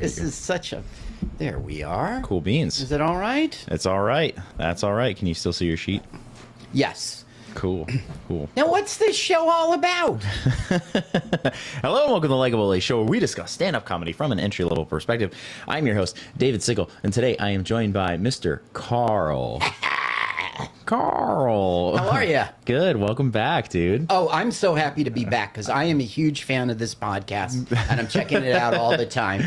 This is such a... There we are. Cool beans. Is it all right? It's all right. That's all right. Can you still see your sheet? Yes. Cool. Now, what's this show all about? Hello and welcome to Likeable, a show where we discuss stand-up comedy from an entry-level perspective. I'm your host, David Sigel, and today I am joined by Mr. Carrll. Carrll. How are you? Good. Welcome back, dude. Oh, I'm so happy to be back because I am a huge fan of this podcast, and I'm checking it out all the time.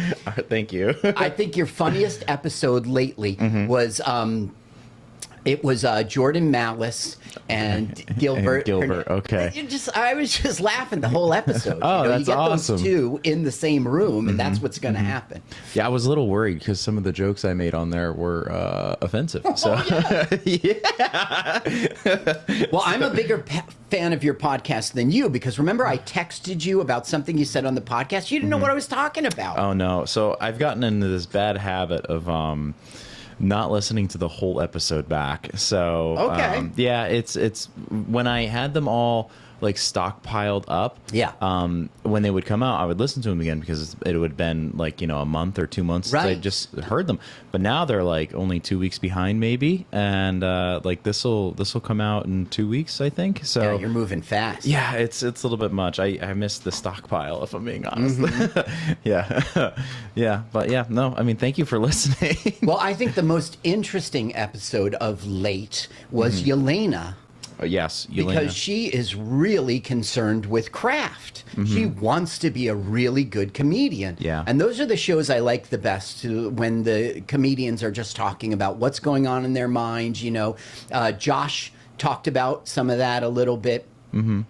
Thank you. I think your funniest episode lately was... it was Jordan Malice and Gilbert. Okay. I was just laughing the whole episode. Oh, that's you get awesome. those two in the same room, and that's what's going to happen. Yeah, I was a little worried because some of the jokes I made on there were offensive. So, yeah. Well, I'm a bigger fan of your podcast than you because remember I texted you about something you said on the podcast. You didn't know what I was talking about. Oh no! So I've gotten into this bad habit of not listening to the whole episode back. So okay. Yeah, it's when I had them all like stockpiled up. Yeah. When they would come out, I would listen to them again because it would have been like, a month or 2 months since I just heard them. But now they're like only 2 weeks behind maybe, and like this'll come out in 2 weeks, I think. So yeah, you're moving fast. Yeah, it's a little bit much. I missed the stockpile, if I'm being honest. Yeah. Yeah, but yeah, no, I mean, thank you for listening. Well, I think the most interesting episode of late was Yelena. Yes, Yelena. Because she is really concerned with craft. She wants to be a really good comedian. Yeah. And those are the shows I like the best, when the comedians are just talking about what's going on in their minds. Josh talked about some of that a little bit. And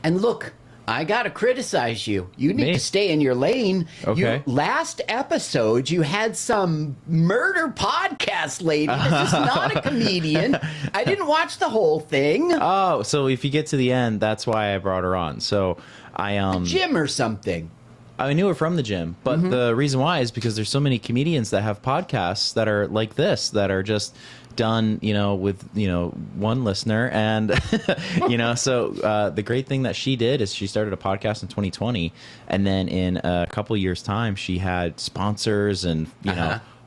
look, I gotta criticize you. You need to stay in your lane. Okay. Last episode, you had some murder podcast lady that's just not a comedian. I didn't watch the whole thing. Oh, so if you get to the end, that's why I brought her on. So I Gym or something. I knew her from the gym, but the reason why is because there's so many comedians that have podcasts that are like this, that are just done, with, one listener. And, so the great thing that she did is she started a podcast in 2020. And then in a couple years time, she had sponsors and,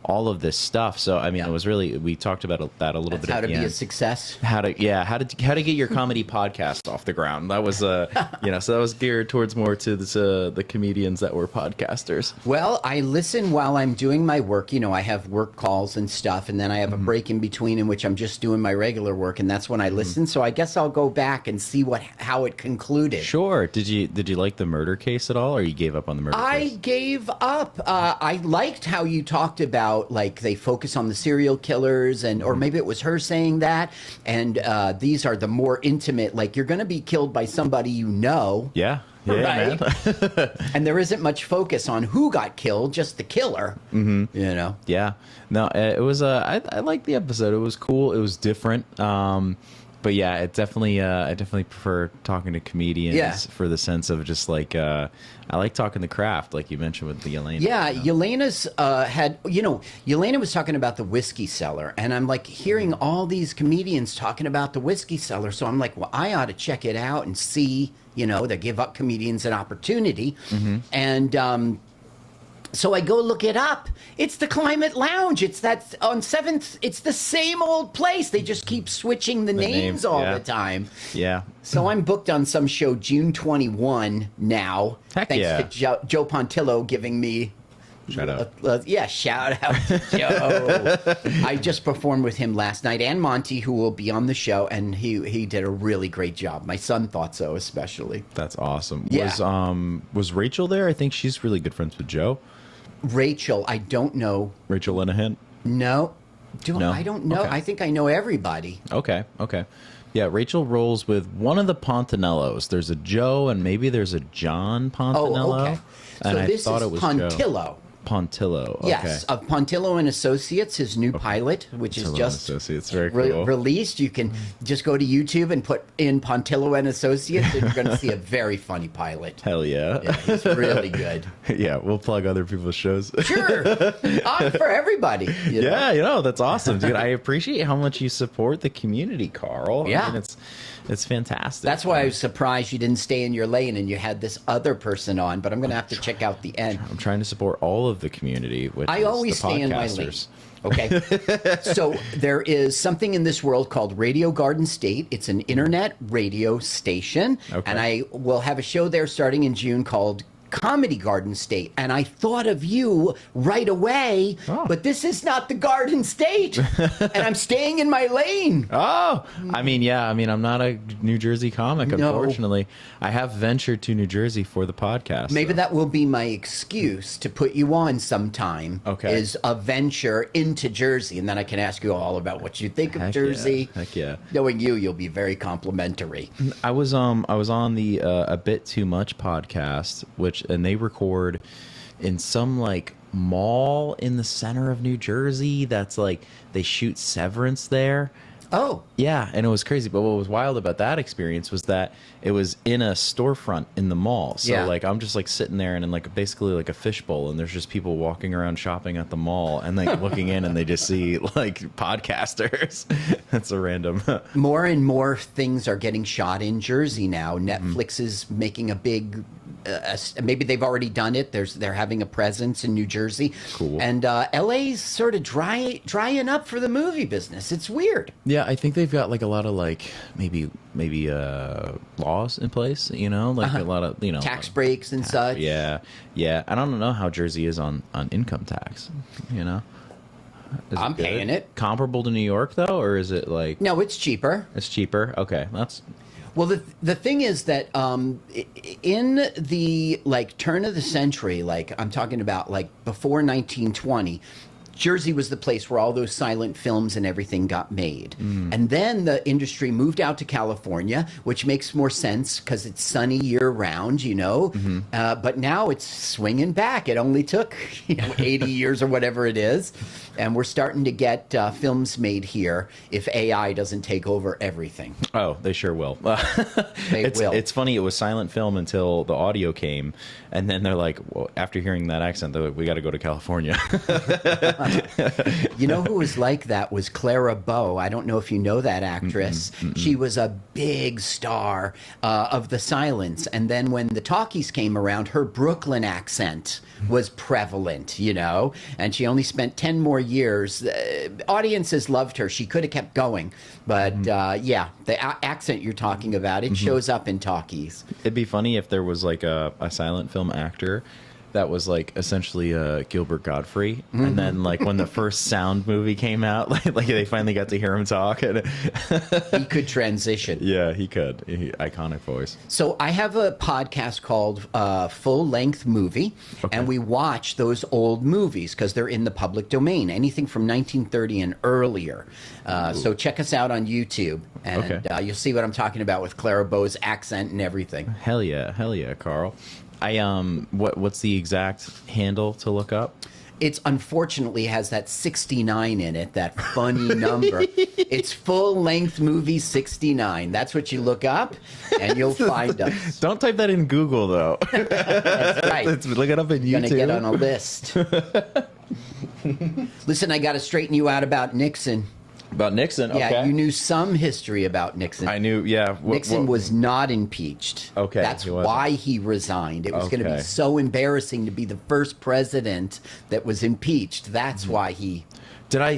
all of this stuff. So, I mean, it was really, we talked about that a little bit. How to be a success. How to get your comedy podcast off the ground. That was, so that was geared towards more to the comedians that were podcasters. Well, I listen while I'm doing my work. I have work calls and stuff, and then I have a break in between in which I'm just doing my regular work, and that's when I listen. So I guess I'll go back and see how it concluded. Sure. Did you like the murder case at all, or you gave up on the murder case? I gave up. I liked how you talked about, like, they focus on the serial killers, and or maybe it was her saying that, and these are the more intimate, like, you're going to be killed by somebody you know. Yeah. Right? Man. And there isn't much focus on who got killed, just the killer. Yeah. No, it was I liked the episode. It was cool. It was different. But yeah, I definitely prefer talking to comedians for the sense of just like I like talking the craft, like you mentioned with the Yelena. Yeah, Yelena's Yelena was talking about the whiskey cellar, and I'm like hearing all these comedians talking about the whiskey cellar, so I'm like, well, I ought to check it out and see, they give up comedians an opportunity, and so I go look it up. It's the Climate Lounge. It's that on 7th. It's the same old place. They just keep switching the names all the time. Yeah. So I'm booked on some show June 21 now. Heck thanks to Joe Pontillo giving me... Shout out. Shout out to Joe. I just performed with him last night, and Monty, who will be on the show, and he did a really great job. My son thought so, especially. That's awesome. Yeah. Was Rachel there? I think she's really good friends with Joe. Rachel, I don't know. Rachel Lenahan? No. No? I don't know. Okay. I think I know everybody. Okay. Yeah, Rachel rolls with one of the Pontinellos. There's a Joe, and maybe there's a John Pontinello. Oh, okay. So and this I thought is it was Pontillo. Joe. Pontillo. Okay. Yes, of Pontillo and Associates, his new pilot, which is just Associates. Very cool. released. You can just go to YouTube and put in Pontillo and Associates, and you're going to see a very funny pilot. Hell yeah. Yeah, he's really good. Yeah, we'll plug other people's shows. Sure. On for everybody. Yeah, that's awesome, dude. I appreciate how much you support the community, Carrll. Yeah. I mean, it's fantastic. That's why I was surprised you didn't stay in your lane and you had this other person on, but I'm going to have to check out the end. I'm trying to support all of of the community, which I is always the stay in my lane. podcasters. Okay. So there is something in this world called Radio Garden State. It's an internet radio station. Okay. And I will have a show there starting in June called Comedy Garden State. And I thought of you right away, but this is not the Garden State. And I'm staying in my lane. Oh, I mean, yeah. I mean, I'm not a New Jersey comic, No. unfortunately. I have ventured to New Jersey for the podcast. Maybe so. that will be my excuse to put you on sometime. Okay. Is a venture into Jersey. And then I can ask you all about what you think of Heck Jersey. Yeah. Heck yeah. Knowing you, you'll be very complimentary. I was on the A Bit Too Much podcast, and they record in some like mall in the center of New Jersey. That's like they shoot Severance there. Oh. Yeah, and it was crazy. But what was wild about that experience was that it was in a storefront in the mall. So Yeah. like I'm just like sitting there and in like basically like a fishbowl, and there's just people walking around shopping at the mall and like looking in, and they just see like podcasters. That's a random. More and more things are getting shot in Jersey now. Netflix is making a big. Maybe they've already done it. They're having a presence in New Jersey. Cool. And LA's sort of drying up for the movie business. It's weird. Yeah, I think they've got like a lot of like maybe laws in place, you know, like a lot of, you know, Tax breaks and such. Yeah. I don't know how Jersey is on income tax, you know. Is I'm good? paying it. Comparable to New York though, or is it like No, it's cheaper. it's cheaper? Okay, that's Well, the thing is that in the like turn of the century, like I'm talking about like before 1920, Jersey was the place where all those silent films and everything got made. And then the industry moved out to California, which makes more sense because it's sunny year round, you know. But now it's swinging back. It only took 80 years or whatever it is. And we're starting to get films made here if AI doesn't take over everything. Oh, they sure will. They will. It's funny. It was silent film until the audio came, and then they're like, well, after hearing that accent, they're like, we got to go to California. You know who was like that was Clara Bow. I don't know if you know that actress. She was a big star of the silence. And then when the talkies came around, her Brooklyn accent was prevalent, you know, and she only spent 10 more years. Audiences loved her. She could have kept going. But yeah, the accent you're talking about, it shows up in talkies. It'd be funny if there was like a silent film actor that was like essentially Gilbert Godfrey, and then like when the first sound movie came out, like they finally got to hear him talk, and He could transition. yeah, he could. Iconic voice. So I have a podcast called Full Length Movie, Okay. and we watch those old movies because they're in the public domain, anything from 1930 and earlier. So check us out on YouTube, and you'll see what I'm talking about with Clara Bow's accent and everything. Hell yeah, Carrll. What's the exact handle to look up? It's unfortunately has that 69 in it, that funny number. It's Full Length Movie 69. That's what you look up, and you'll find us. Don't type that in Google though. That's right. Let's look it up in You're YouTube. gonna get on a list. Listen, I got to straighten you out about Nixon. About Nixon. Yeah, Okay. you knew some history about Nixon. I knew. Yeah. Nixon was not impeached. Okay, That's he wasn't. why he resigned. It was going to be Okay. so embarrassing to be the first president that was impeached. That's why he. Did I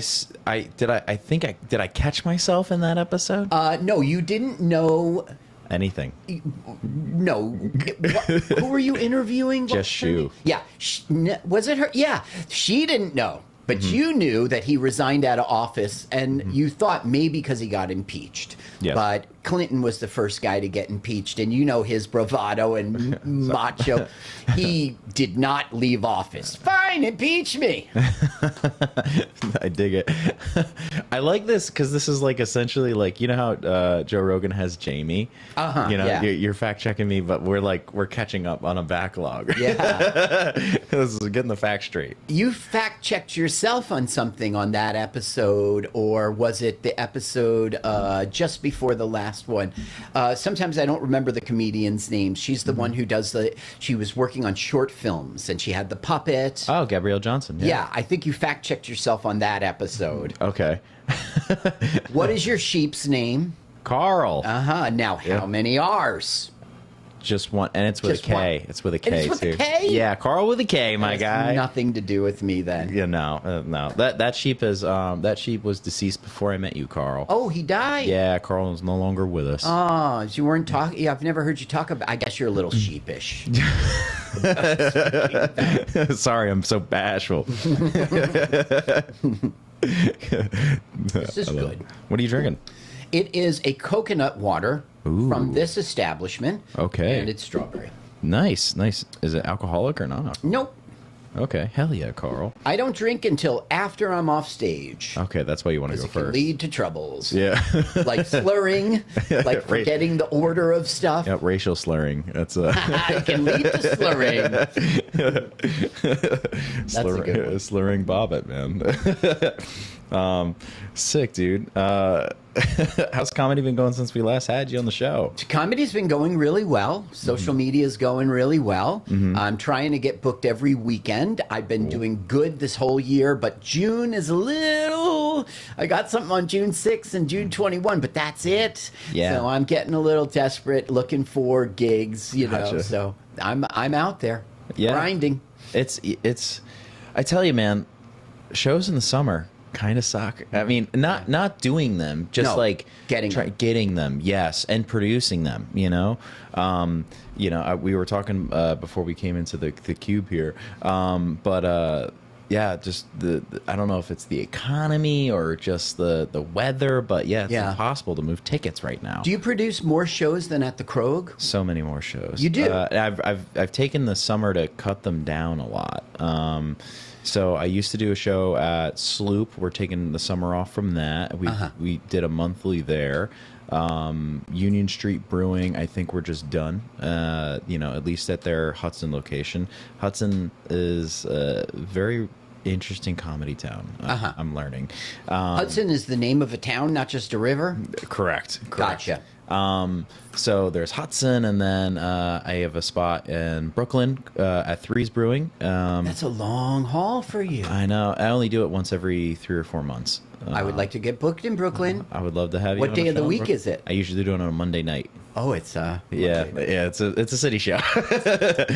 catch myself in that episode? No, you didn't know. Anything. No. Who were you interviewing? Just Shu. Yeah. Was it her? Yeah. She didn't know. But you knew that he resigned out of office, and you thought maybe because he got impeached. Yes. But Clinton was the first guy to get impeached, and you know his bravado and macho. He did not leave office. Fine, impeach me. I dig it. I like this because this is like essentially like, you know how Joe Rogan has Jamie. You know, yeah. you're fact checking me, but we're catching up on a backlog. Yeah. This is getting the facts straight. You fact checked yourself on something on that episode, or was it the episode just before the last one? Sometimes I don't remember the comedian's name. She's the one who does she was working on short films, and she had the puppet. Oh, Gabrielle Johnson. Yeah, I think you fact checked yourself on that episode. Okay. What is your sheep's name? Carrll. Now, how many R's? just one, and it's with Just a K. one. It's with a And K it's with too. a K? Yeah, Carl with a K, my Has guy. nothing to do with me then. Yeah, no. That sheep was deceased before I met you, Carl. Oh, he died. Yeah, Carl is no longer with us. Oh, you weren't talking. Yeah, I've never heard you talk about. I guess you're a little sheepish. Sorry, I'm so bashful. This is good. What are you drinking? It is a coconut water Ooh. from this establishment. Okay. And it's strawberry. Nice. Is it alcoholic or not? Nope. Okay, hell yeah, Carl. I don't drink until after I'm off stage. Okay, that's why you want to go Because it can first. lead to troubles. Yeah. Like slurring, like forgetting the order of stuff. Yep, racial slurring. That's It can lead to slurring. That's a good one. Slurring Bobbit, man. Sick, dude. How's comedy been going since we last had you on the show? Comedy's been going really well. Social media is going really well. I'm trying to get booked every weekend. I've been doing good this whole year, but June is a little... I got something on June 6th and June 21, but that's it. Yeah. So I'm getting a little desperate, looking for gigs, you know. Gotcha. So I'm out there, Yeah. grinding. It's I tell you, man, shows in the summer kind of suck. I mean, not doing them, just No, like getting them, yes, and producing them. We were talking before we came into the cube here, yeah, just I don't know if it's the economy or just the weather, but yeah, it's impossible to move tickets right now. Do you produce more shows than at the Krog? So many more shows. You do? I've taken the summer to cut them down a lot. So I used to do a show at Sloop. We're taking the summer off from that. We did a monthly there. Union Street Brewing, I think we're just done. At least at their Hudson location. Hudson is a very interesting comedy town. I'm learning. Hudson is the name of a town, not just a river? Correct. Gotcha. So there's Hudson, and then I have a spot in Brooklyn at Threes Brewing. That's a long haul for you. I know. I only do it once every 3 or 4 months. I would like to get booked in Brooklyn. I would love to have you. What on day a of the show in week Brooklyn. is it? I usually do it on a Monday night. Oh, it's It's a city show.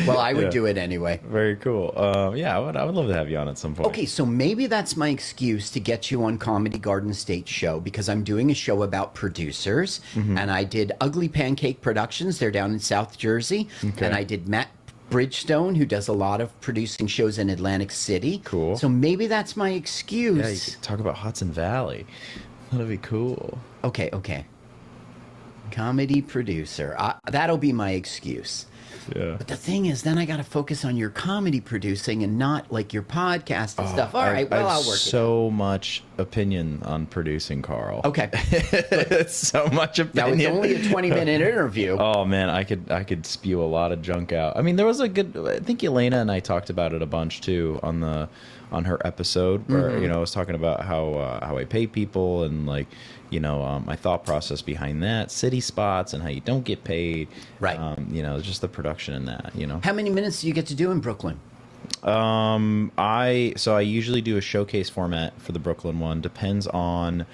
Well, I would do it anyway. Very cool. I would love to have you on at some point. Okay, so maybe that's my excuse to get you on Comedy Garden State show, because I'm doing a show about producers, and I did Ugly Pancake Productions. They're down in South Jersey, Okay. and I did Matt Bridgestone, who does a lot of producing shows in Atlantic City. Cool. So maybe that's my excuse. Yeah, you could talk about Hudson Valley. That'd be cool. Okay. Comedy producer. That'll be my excuse. Yeah. But the thing is, then I got to focus on your comedy producing and not like your podcast and stuff. All right, I have I'll work so much opinion on producing, Carl. it. Okay. So much Now, opinion. it's only a 20-minute interview. Oh man, I could spew a lot of junk out. I mean, there was a good. I think Elena and I talked about it a bunch too on her episode, where I was talking about how I pay people and like my thought process behind that, city spots, and how you don't get paid. Right. Just the production in that. How many minutes do you get to do in Brooklyn? I usually do a showcase format for the Brooklyn one. Depends on.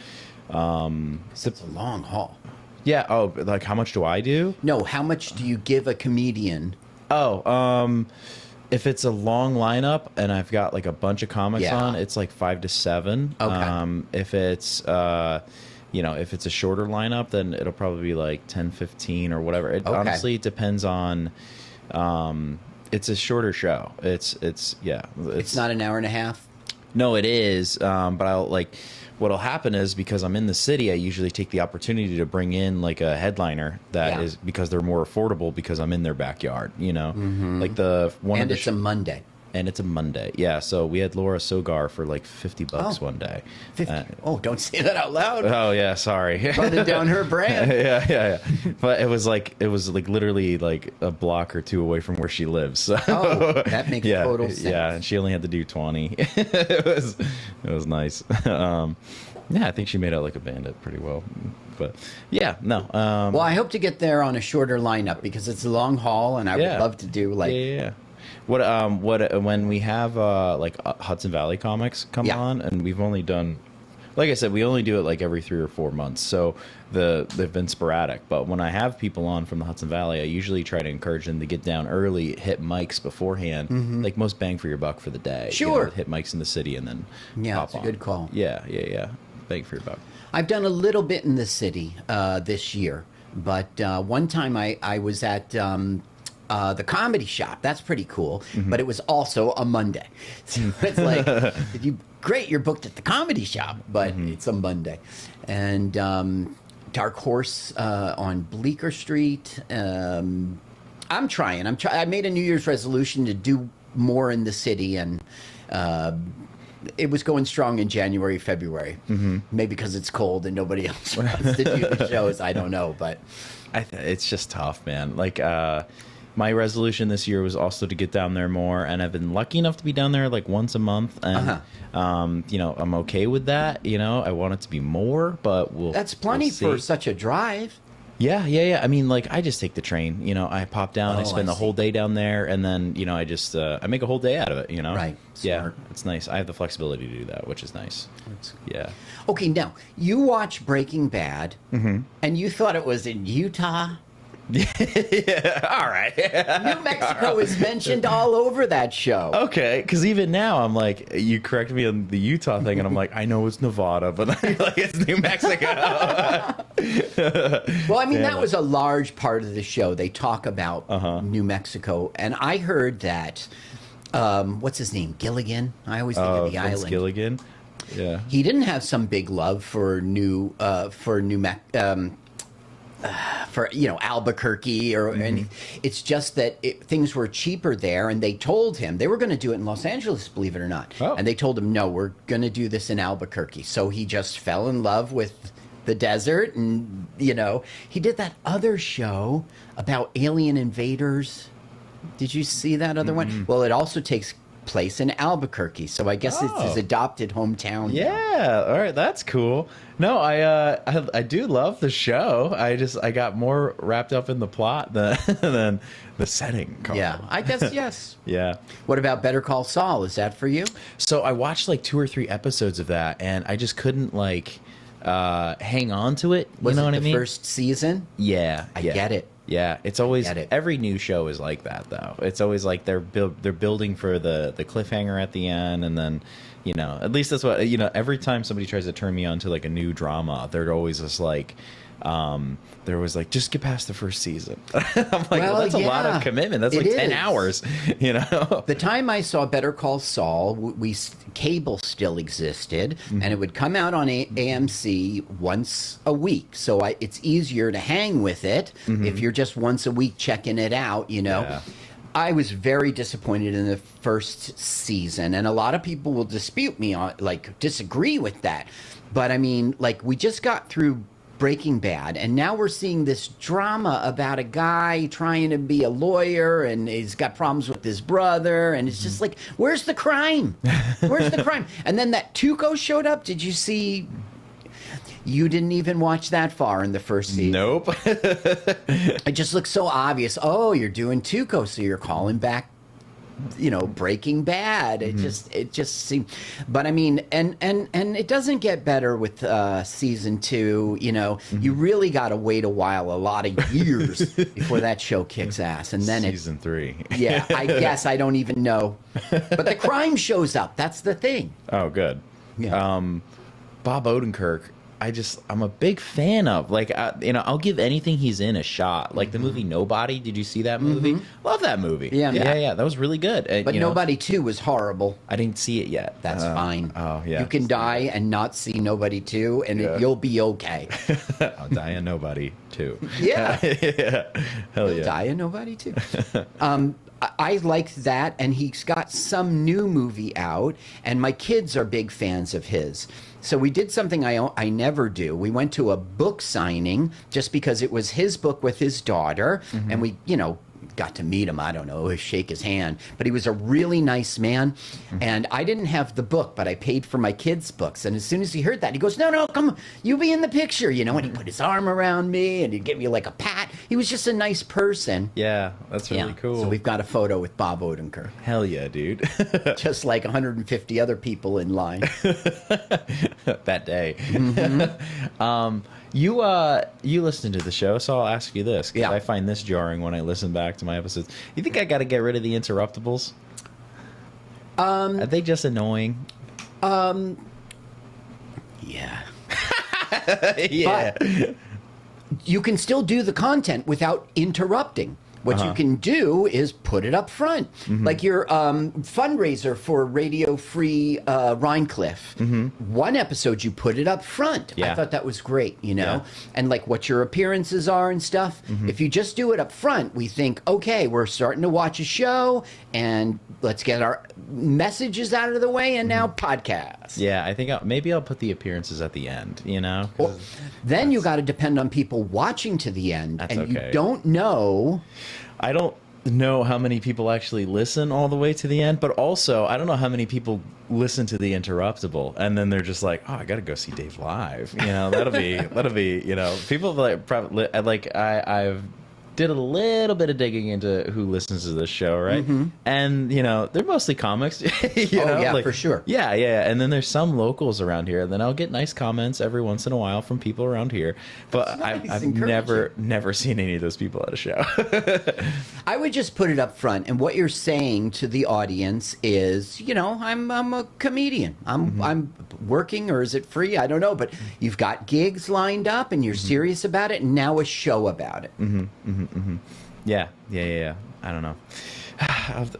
It's a long haul. Yeah. Oh, like how much do I do? No, how much do you give a comedian? If it's a long lineup and I've got like a bunch of comics Yeah. on, it's like 5 to 7. Okay. If it's if it's a shorter lineup, then it'll probably be like 10, 15 or whatever. It Okay. honestly depends on. It's a shorter show. It's Not an hour and a half? No, it is. But I'll like. What'll happen is, because I'm in the city, I usually take the opportunity to bring in like a headliner that is because they're more affordable because I'm in their backyard. Like the one. And it's a Monday. And it's a Monday. Yeah. So we had Laura Sogar for like $50 one day. 50. Don't say that out loud. Oh yeah, sorry. Running down her brand. yeah. But it was like literally like a block or two away from where she lives. So, that makes total sense. Yeah, and she only had to do 20. it was nice. Yeah, I think she made out like a bandit pretty well. But yeah, no. Well, I hope to get there on a shorter lineup because it's a long haul, and I would love to do like. Yeah. What when we have Hudson Valley comics come on, and we've only done like I said, we only do it like every 3 or 4 months, so they've been sporadic. But when I have people on from the Hudson Valley, I usually try to encourage them to get down early, hit mics beforehand, like most bang for your buck for the day. Sure. Hit mics in the city and then Yeah, pop it's a on. good call. Yeah, bang for your buck. I've done a little bit in the city this year, but one time I was at the Comedy Shop. That's pretty cool, but it was also a Monday. So it's like, great, you're booked at the Comedy Shop, but it's a Monday. And Dark Horse on Bleecker Street. I'm trying. I made a New Year's resolution to do more in the city, and it was going strong in January, February. Maybe because it's cold and nobody else wants to do the shows. I don't know, but It's just tough, man. Like, my resolution this year was also to get down there more, and I've been lucky enough to be down there like once a month, and I'm okay with that. I want it to be more, but that's plenty we'll see. for such a drive. Yeah. I mean, like, I just take the train. I pop down, I spend the whole day down there, and then I just I make a whole day out of it. Right. Yeah, Smart. it's nice. I have the flexibility to do that, which is nice. Yeah. Okay, now you watch Breaking Bad, and you thought it was in Utah. Yeah, all right. New Mexico is mentioned all over that show. Okay, because even now I'm like, you correct me on the Utah thing, and I'm like, I know it's Nevada, but I feel like it's New Mexico. Well, I mean, that was a large part of the show. They talk about New Mexico, and I heard that, what's his name, Gilligan? I always think of the Vince island. Gilligan. Yeah. He didn't have some big love for Albuquerque or any. It's just that things were cheaper there, and they told him they were going to do it in Los Angeles, believe it or not. Oh. And they told him, no, we're going to do this in Albuquerque. So he just fell in love with the desert, and he did that other show about alien invaders. Did you see that other one? Well, it also takes place in Albuquerque, so I guess it's his adopted hometown. Yeah, all right, that's cool. No, I do love the show. I got more wrapped up in the plot than the setting. Carl. Yeah, I guess yes. Yeah. What about Better Call Saul? Is that for you? So I watched like 2 or 3 episodes of that, and I just couldn't hang on to it. You Was know it what I mean? the first season? Yeah, I get it. Yeah, it's always Get it. every new show is like that though. It's always like they're building for the cliffhanger at the end, and then at least that's what every time somebody tries to turn me on to like a new drama, they're always just like there was like, just get past the first season. I'm like, well, that's a lot of commitment. That's like 10 hours, The time I saw Better Call Saul, cable still existed, and it would come out on AMC once a week. So it's easier to hang with it if you're just once a week checking it out, Yeah. I was very disappointed in the first season, and a lot of people will dispute me on, disagree with that. But I mean, we just got through Breaking Bad, and now we're seeing this drama about a guy trying to be a lawyer, and he's got problems with his brother, and it's just like, where's the crime? Where's the crime? And then that Tuco showed up. Did you see? You didn't even watch that far in the first season. Nope. It just looks so obvious. Oh, you're doing Tuco, so you're calling back, Breaking Bad. It just seemed, but I mean, and it doesn't get better with season 2. You really got to wait a lot of years before that show kicks ass, and then season 3. Yeah, I guess I don't even know, but the crime shows up. That's the thing. Oh, good. Yeah. Bob Odenkirk, I'm a big fan of. I'll give anything he's in a shot. Like the movie Nobody. Did you see that movie? Love that movie. Yeah. That was really good. But Nobody 2 was horrible. I didn't see it yet. That's fine. Oh, yeah. You can die and not see Nobody 2, and you'll be okay. I'll die in Nobody too. Yeah. Yeah. Hell yeah. Die in Nobody 2. I liked that, and he's got some new movie out, and my kids are big fans of his. So we did something I never do. We went to a book signing just because it was his book with his daughter, and we, got to meet him. I don't know, shake his hand, but he was a really nice man. And I didn't have the book, but I paid for my kids' books. And as soon as he heard that, he goes, "No, come on, you be in the picture," and he put his arm around me, and he'd give me like a pat. he was just a nice person. Yeah, that's really cool. So we've got a photo with Bob Odenkirk. Hell yeah, dude. Just like 150 other people in line. That day. Mm-hmm. You listen to the show, so I'll ask you this, because I find this jarring when I listen back to my episodes. You think I got to get rid of the interruptibles? Are they just annoying? Yeah. Yeah. But you can still do the content without interrupting. What you can do is put it up front. Mm-hmm. Like your fundraiser for Radio Free Rhinecliff. Mm-hmm. One episode, you put it up front. Yeah. I thought that was great, you know? Yeah. And like what your appearances are and stuff. Mm-hmm. If you just do it up front, we think, okay, we're starting to watch a show and let's get our messages out of the way and now podcast. Yeah, I think maybe I'll put the appearances at the end, you know? Well, then you got to depend on people watching to the end. That's and okay. You don't know... I don't know how many people actually listen all the way to the end, but also I don't know how many people listen to the interruptible and then they're just like, oh, I got to go see Dave live. You know, that'll be, you know, people like probably like I've did a little bit of digging into who listens to this show, right? Mm-hmm. And you know, they're mostly comics. you know? Yeah, like, for sure. Yeah. And then there's some locals around here, and then I'll get nice comments every once in a while from people around here. But nice, I've never seen any of those people at a show. I would just put it up front, and what you're saying to the audience is, you know, I'm a comedian. I'm working, or is it free? I don't know, but you've got gigs lined up, and you're serious about it, and now a show about it. Yeah. I don't know.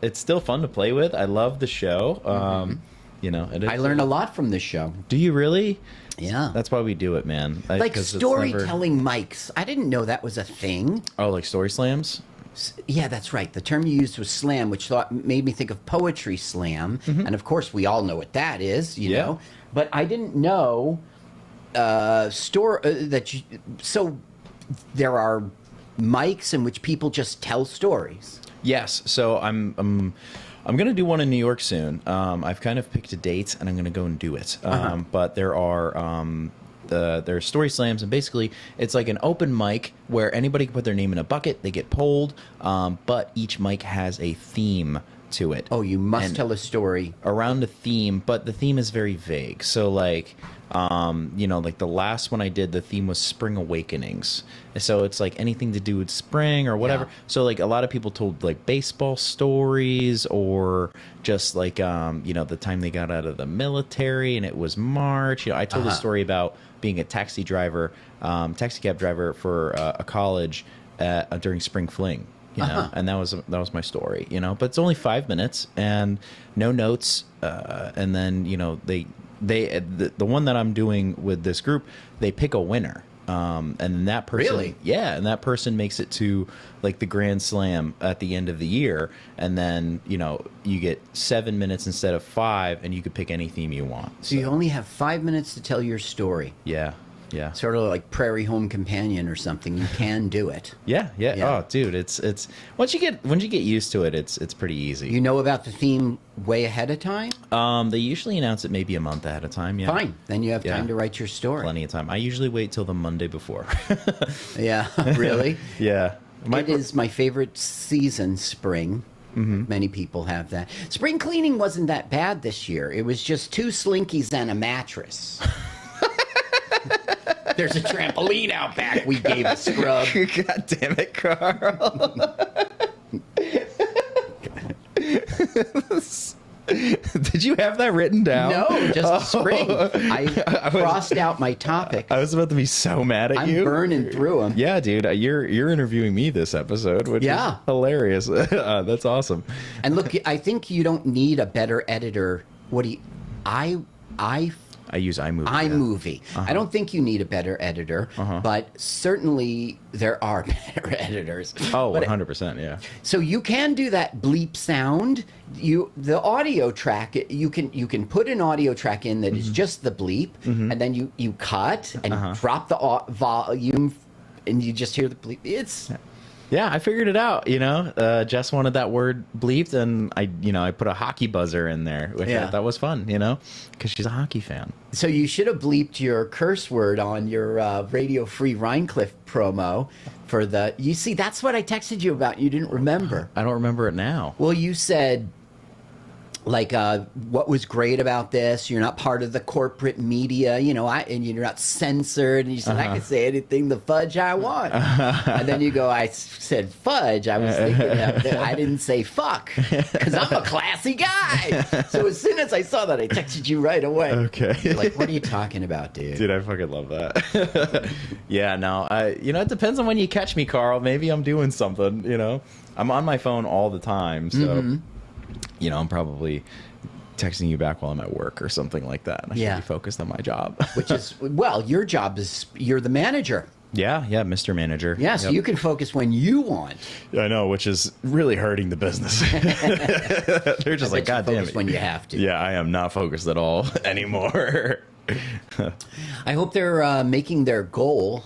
It's still fun to play with. I love the show. You know, I learned a lot from this show. Do you really? Yeah. That's why we do it, man. Like storytelling mics. I didn't know that was a thing. Oh, like story slams? Yeah, that's right. The term you used was slam, which made me think of poetry slam. Mm-hmm. And of course, we all know what that is, you know. But I didn't know so there are mics in which people just tell stories. Yes. So I'm going to do one in New York soon. I've kind of picked a date, and I'm going to go and do it. But there are there's story slams, and basically it's like an open mic where anybody can put their name in a bucket. They get polled, but each mic has a theme to it. Oh, you must tell a story around a theme, but the theme is very vague. So like, you know, like the last one I did, the theme was spring awakenings. So it's like anything to do with spring or whatever. Yeah. So like a lot of people told like baseball stories, or just like, you know, the time they got out of the military and it was March. You know, I told a story about being a taxi cab driver for a college during spring fling. You know, and that was my story, you know, but it's only 5 minutes and no notes. And then, you know, the one that I'm doing with this group, they pick a winner. And that person, really? Yeah. And that person makes it to like the Grand Slam at the end of the year. And then, you know, you get 7 minutes instead of 5, and you could pick any theme you want. So you only have 5 minutes to tell your story. Yeah. Yeah. Sort of like Prairie Home Companion or something. You can do it. Yeah. Oh, dude, it's once you get used to it, it's pretty easy. You know about the theme way ahead of time? They usually announce it maybe a month ahead of time. Yeah. Fine. Then you have time to write your story. Plenty of time. I usually wait till the Monday before. Yeah. Really? Yeah. It is my favorite season, spring. Mm-hmm. Many people have that. Spring cleaning wasn't that bad this year. It was just 2 slinkies and a mattress. There's a trampoline out back we gave a scrub. God damn it, Carrll. Did you have that written down? No, just spring. I crossed out my topic. I was about to be so mad at you. I'm burning through them. Yeah, dude, you're interviewing me this episode, which is hilarious. That's awesome. And look, I think you don't need a better editor. What do you? I use iMovie. iMovie. I don't think you need a better editor, but certainly there are better editors. Oh, 100%, yeah. So you can do that bleep sound. The audio track, you can put an audio track in that is just the bleep, and then you cut and drop the volume, and you just hear the bleep. Yeah, I figured it out. Jess wanted that word bleeped, and I put a hockey buzzer in there, which I thought was fun. Because she's a hockey fan. So you should have bleeped your curse word on your Radio Free Rhinecliff promo for the. You see, that's what I texted you about. You didn't remember. I don't remember it now. Well, you said, like, what was great about this? You're not part of the corporate media, and you're not censored. And you said, I can say anything the fudge I want. And then you go, I said fudge. I was thinking that I didn't say fuck because I'm a classy guy. So as soon as I saw that, I texted you right away. Okay. You're like, what are you talking about, dude? Dude, I fucking love that. Yeah, no, it depends on when you catch me, Carl. Maybe I'm doing something, I'm on my phone all the time, so... I'm probably texting you back while I'm at work or something like that. And I should be focused on my job. Which is, well, your job is, you're the manager. Yeah, Mr. Manager. Yeah, so you can focus when you want. I know, which is really hurting the business. They're just like, God damn it. When you have to. Yeah, I am not focused at all anymore. I hope they're making their goal,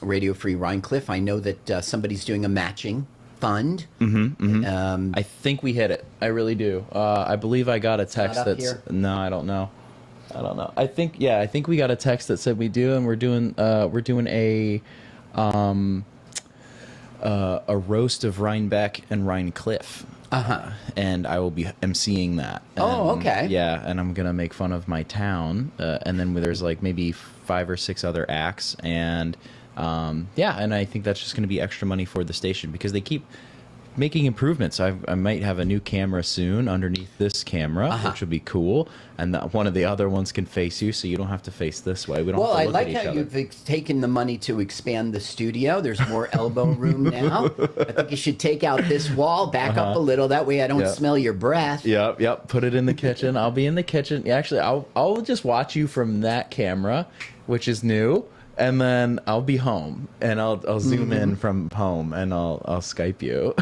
Radio Free Rhinecliff. I know that somebody's doing a matching fund. I think we hit it. I really do. I believe I got a text that's here? No, I don't know. I think we got a text that said we do, and we're doing a roast of Rhinebeck and Rhinecliff. And I will be emceeing that. Okay. Yeah, and I'm gonna make fun of my town, and then there's like maybe 5 or 6 other acts, and and I think that's just going to be extra money for the station because they keep making improvements. I might have a new camera soon underneath this camera, which would be cool. And one of the other ones can face you, so you don't have to face this way. We don't have to look at each other. Well, I like how you've taken the money to expand the studio. There's more elbow room now. I think you should take out this wall, back up a little. That way I don't smell your breath. Yep. Put it in the kitchen. I'll be in the kitchen. Actually, I'll just watch you from that camera, which is new. And then I'll be home, and I'll zoom in from home, and I'll Skype you.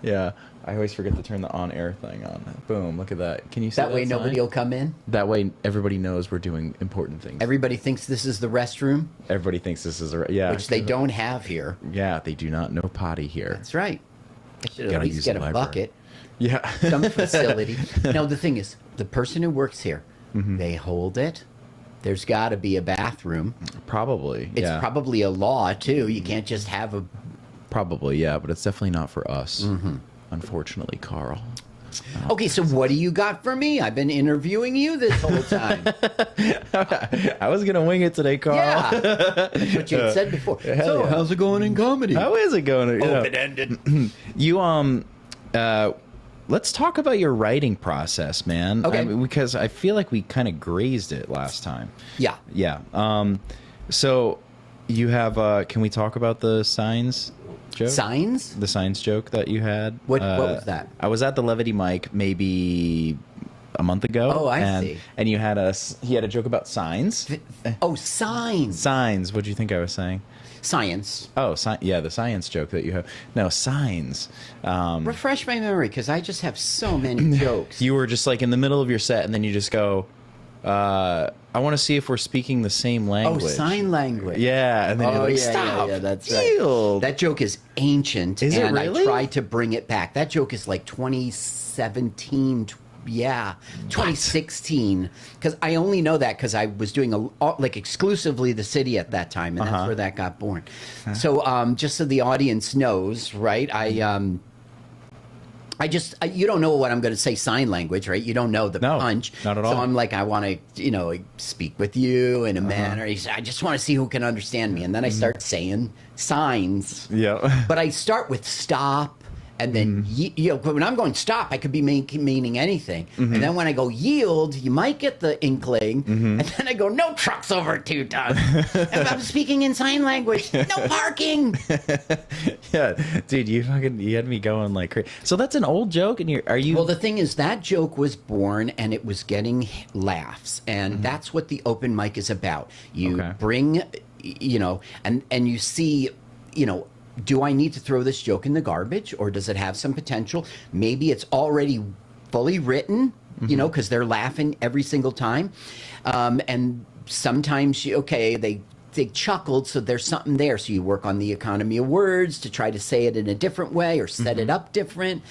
Yeah, I always forget to turn the on-air thing on. Boom, look at that. Can you see that? That way nobody will come in? That way everybody knows we're doing important things. Everybody thinks this is the restroom? Everybody thinks this is Which they don't have here. Yeah, they do not know potty here. That's right. They should at least get a bucket. Yeah. Some facility. Now, the thing is, the person who works here, they hold it. There's got to be a bathroom. Probably. It's probably a law, too. You can't just have a... Probably, yeah, but it's definitely not for us. Unfortunately, Carl. Okay, so what do you got for me? I've been interviewing you this whole time. I was going to wing it today, Carl. Yeah, that's what you had said before. So, how's it going in comedy? How is it going? Open-ended. Let's talk about your writing process, man. Okay. Because I feel like we kind of grazed it last time. Yeah. Yeah. So you have, can we talk about the signs joke? Signs? The signs joke that you had. What was that? I was at the Levity mic maybe a month ago. Oh, I see. And he had a joke about signs. Oh, signs. Signs. What do you think I was saying? Science. Oh, the science joke that you have. No, signs. Refresh my memory, because I just have so many jokes. You were just like in the middle of your set, and then you just go, I want to see if we're speaking the same language. Oh, sign language. Yeah, and then you're like, stop. Yeah, that's yield. Right. That joke is ancient, is and it really? I tried to bring it back. That joke is like 2017, 2016, because I only know that because I was doing like exclusively the city at that time, and that's where that got born. So just so the audience knows, right? You don't know what I'm going to say sign language, right? You don't know the punch. Not at all. So I'm like, I want to, speak with you in a manner. I just want to see who can understand me. And then I start saying signs. Yeah. But I start with stop. And then, when I'm going stop, I could be meaning anything. And then when I go yield, you might get the inkling. And then I go, no trucks over 2 tons. And I'm speaking in sign language. No parking. Yeah, dude, you had me going like crazy. So that's an old joke, and are you? Well, the thing is, that joke was born, and it was getting laughs, and that's what the open mic is about. You bring, and you see, do I need to throw this joke in the garbage, or does it have some potential? Maybe it's already fully written, because they're laughing every single time. And sometimes, they they chuckled, so there's something there. So you work on the economy of words to try to say it in a different way or set it up different.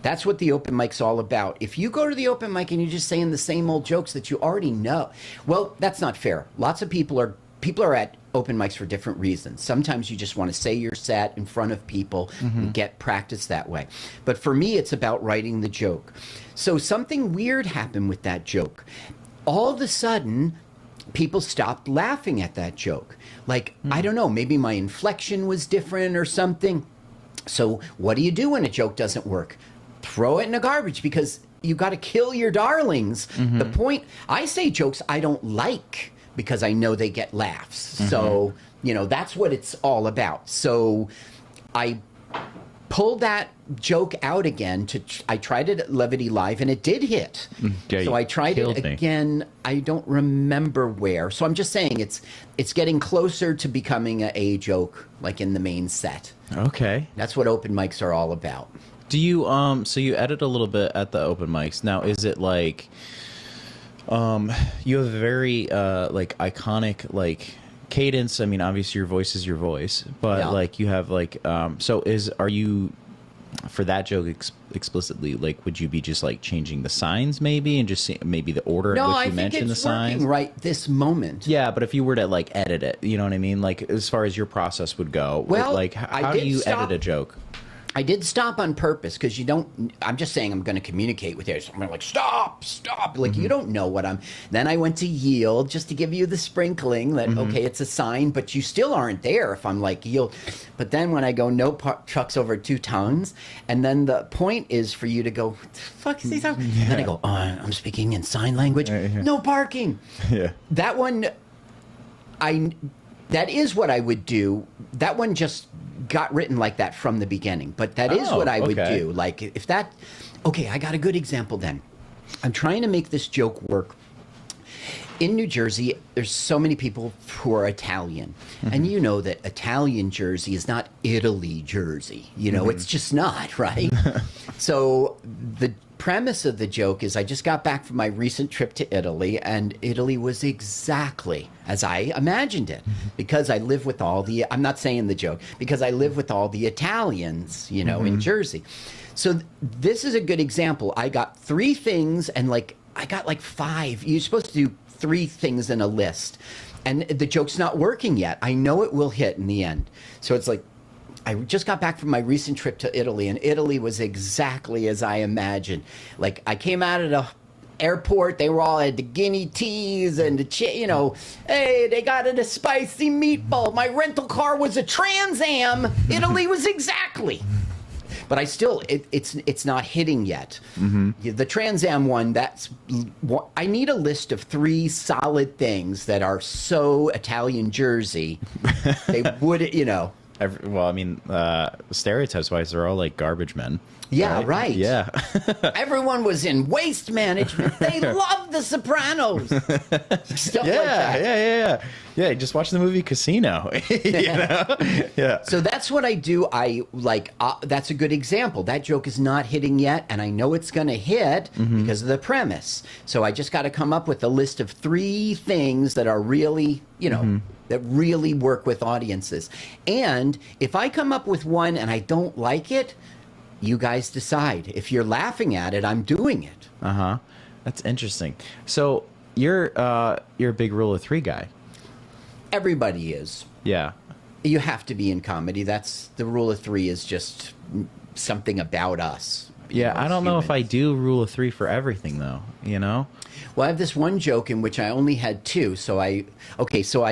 That's what the open mic's all about. If you go to the open mic and you're just saying the same old jokes that you already know, well, that's not fair. Lots of people are at open mics for different reasons. Sometimes you just want to say your set in front of people and get practice that way. But for me, it's about writing the joke. So something weird happened with that joke. All of a sudden, people stopped laughing at that joke. Like, I don't know, maybe my inflection was different or something. So what do you do when a joke doesn't work? Throw it in the garbage, because you got to kill your darlings. The point, I say jokes I don't like because I know they get laughs. So, that's what it's all about. So I pulled that joke out again. I tried it at Levity Live, and it did hit. Yeah, so I tried it again. I don't remember where. So I'm just saying it's getting closer to becoming a joke, like in the main set. Okay. That's what open mics are all about. Do you so you edit a little bit at the open mics. Now, is it like you have a very like iconic like cadence? I mean, obviously your voice is your voice, but like you have like so are you for that joke explicitly, like would you be just like changing the signs maybe and just maybe the order in which you mention the signs? Right this moment. Yeah, but if you were to like edit it, you know what I mean? Like as far as your process would go, well, like how do you edit a joke? I did stop on purpose because I'm just saying I'm going to communicate with you. So I'm going to like, stop. Like, you don't know what then I went to yield just to give you the sprinkling that, okay, it's a sign, but you still aren't there if I'm like yield. But then when I go, no trucks over 2 tons, and then the point is for you to go, what the fuck is he talking? Yeah. Then I go, I'm speaking in sign language. No parking. Yeah. That one, that is what I would do. That one just got written like that from the beginning, but that is what I would do. Like if that, okay, I got a good example then. I'm trying to make this joke work. In New Jersey, there's so many people who are Italian, and you know that Italian Jersey is not Italy Jersey. It's just not, right? So the premise of the joke is I just got back from my recent trip to Italy, and Italy was exactly as I imagined it, because I live with I'm not saying the joke, because I live with all the Italians, in Jersey. So this is a good example. I got 3 things, and I got 5. You're supposed to do 3 things in a list, and the joke's not working yet. I know it will hit in the end. So it's like, I just got back from my recent trip to Italy, and Italy was exactly as I imagined. Like, I came out of the airport, they were all at the guinea teas and hey, they got it a spicy meatball. My rental car was a Trans Am. Italy was exactly. But I still, it's not hitting yet. The Trans Am one, I need a list of 3 solid things that are so Italian Jersey. They would, Well, I mean, stereotypes-wise, they're all like garbage men. Yeah, right. Yeah. Everyone was in waste management. They loved The Sopranos. Stuff like that. Yeah, just watch the movie Casino. Yeah. So that's what I do. That's a good example. That joke is not hitting yet, and I know it's going to hit because of the premise. So I just got to come up with a list of 3 things that are really, that really work with audiences. And if I come up with one and I don't like it, you guys decide. If you're laughing at it, I'm doing it. That's interesting. So you're a big rule of 3 guy. Everybody is. Yeah. You have to be in comedy. That's the rule of 3 is just something about us. Yeah, I don't know if I do rule of 3 for everything though, Well, I have this one joke in which I only had 2. So I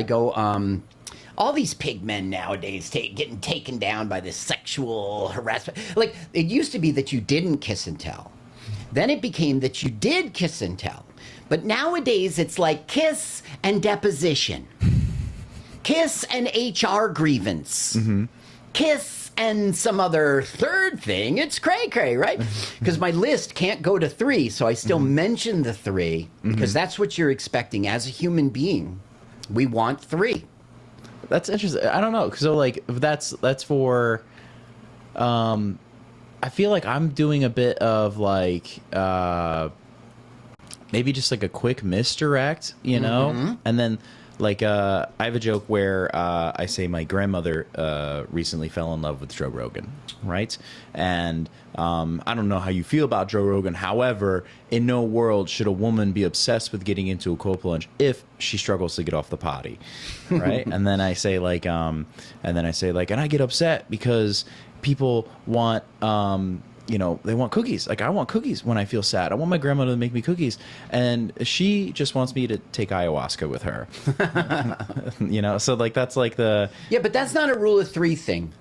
go, all these pig men nowadays getting taken down by this sexual harassment. Like, it used to be that you didn't kiss and tell. Then it became that you did kiss and tell. But nowadays it's like kiss and deposition. Kiss and HR grievance. Kiss and some other third thing. It's cray-cray, right? Because my list can't go to 3, so I still mention the 3 because that's what you're expecting as a human being. We want 3. That's interesting. I don't know. So like that's for I feel like I'm doing a bit of like maybe just like a quick misdirect, and then I have a joke where I say my grandmother recently fell in love with Joe Rogan, right? And I don't know how you feel about Joe Rogan. However, in no world should a woman be obsessed with getting into a cold plunge if she struggles to get off the potty, right? And then I say and I get upset because people want they want cookies. Like, I want cookies when I feel sad. I want my grandmother to make me cookies. And she just wants me to take ayahuasca with her. So like, that's like the... Yeah, but that's not a rule of three thing.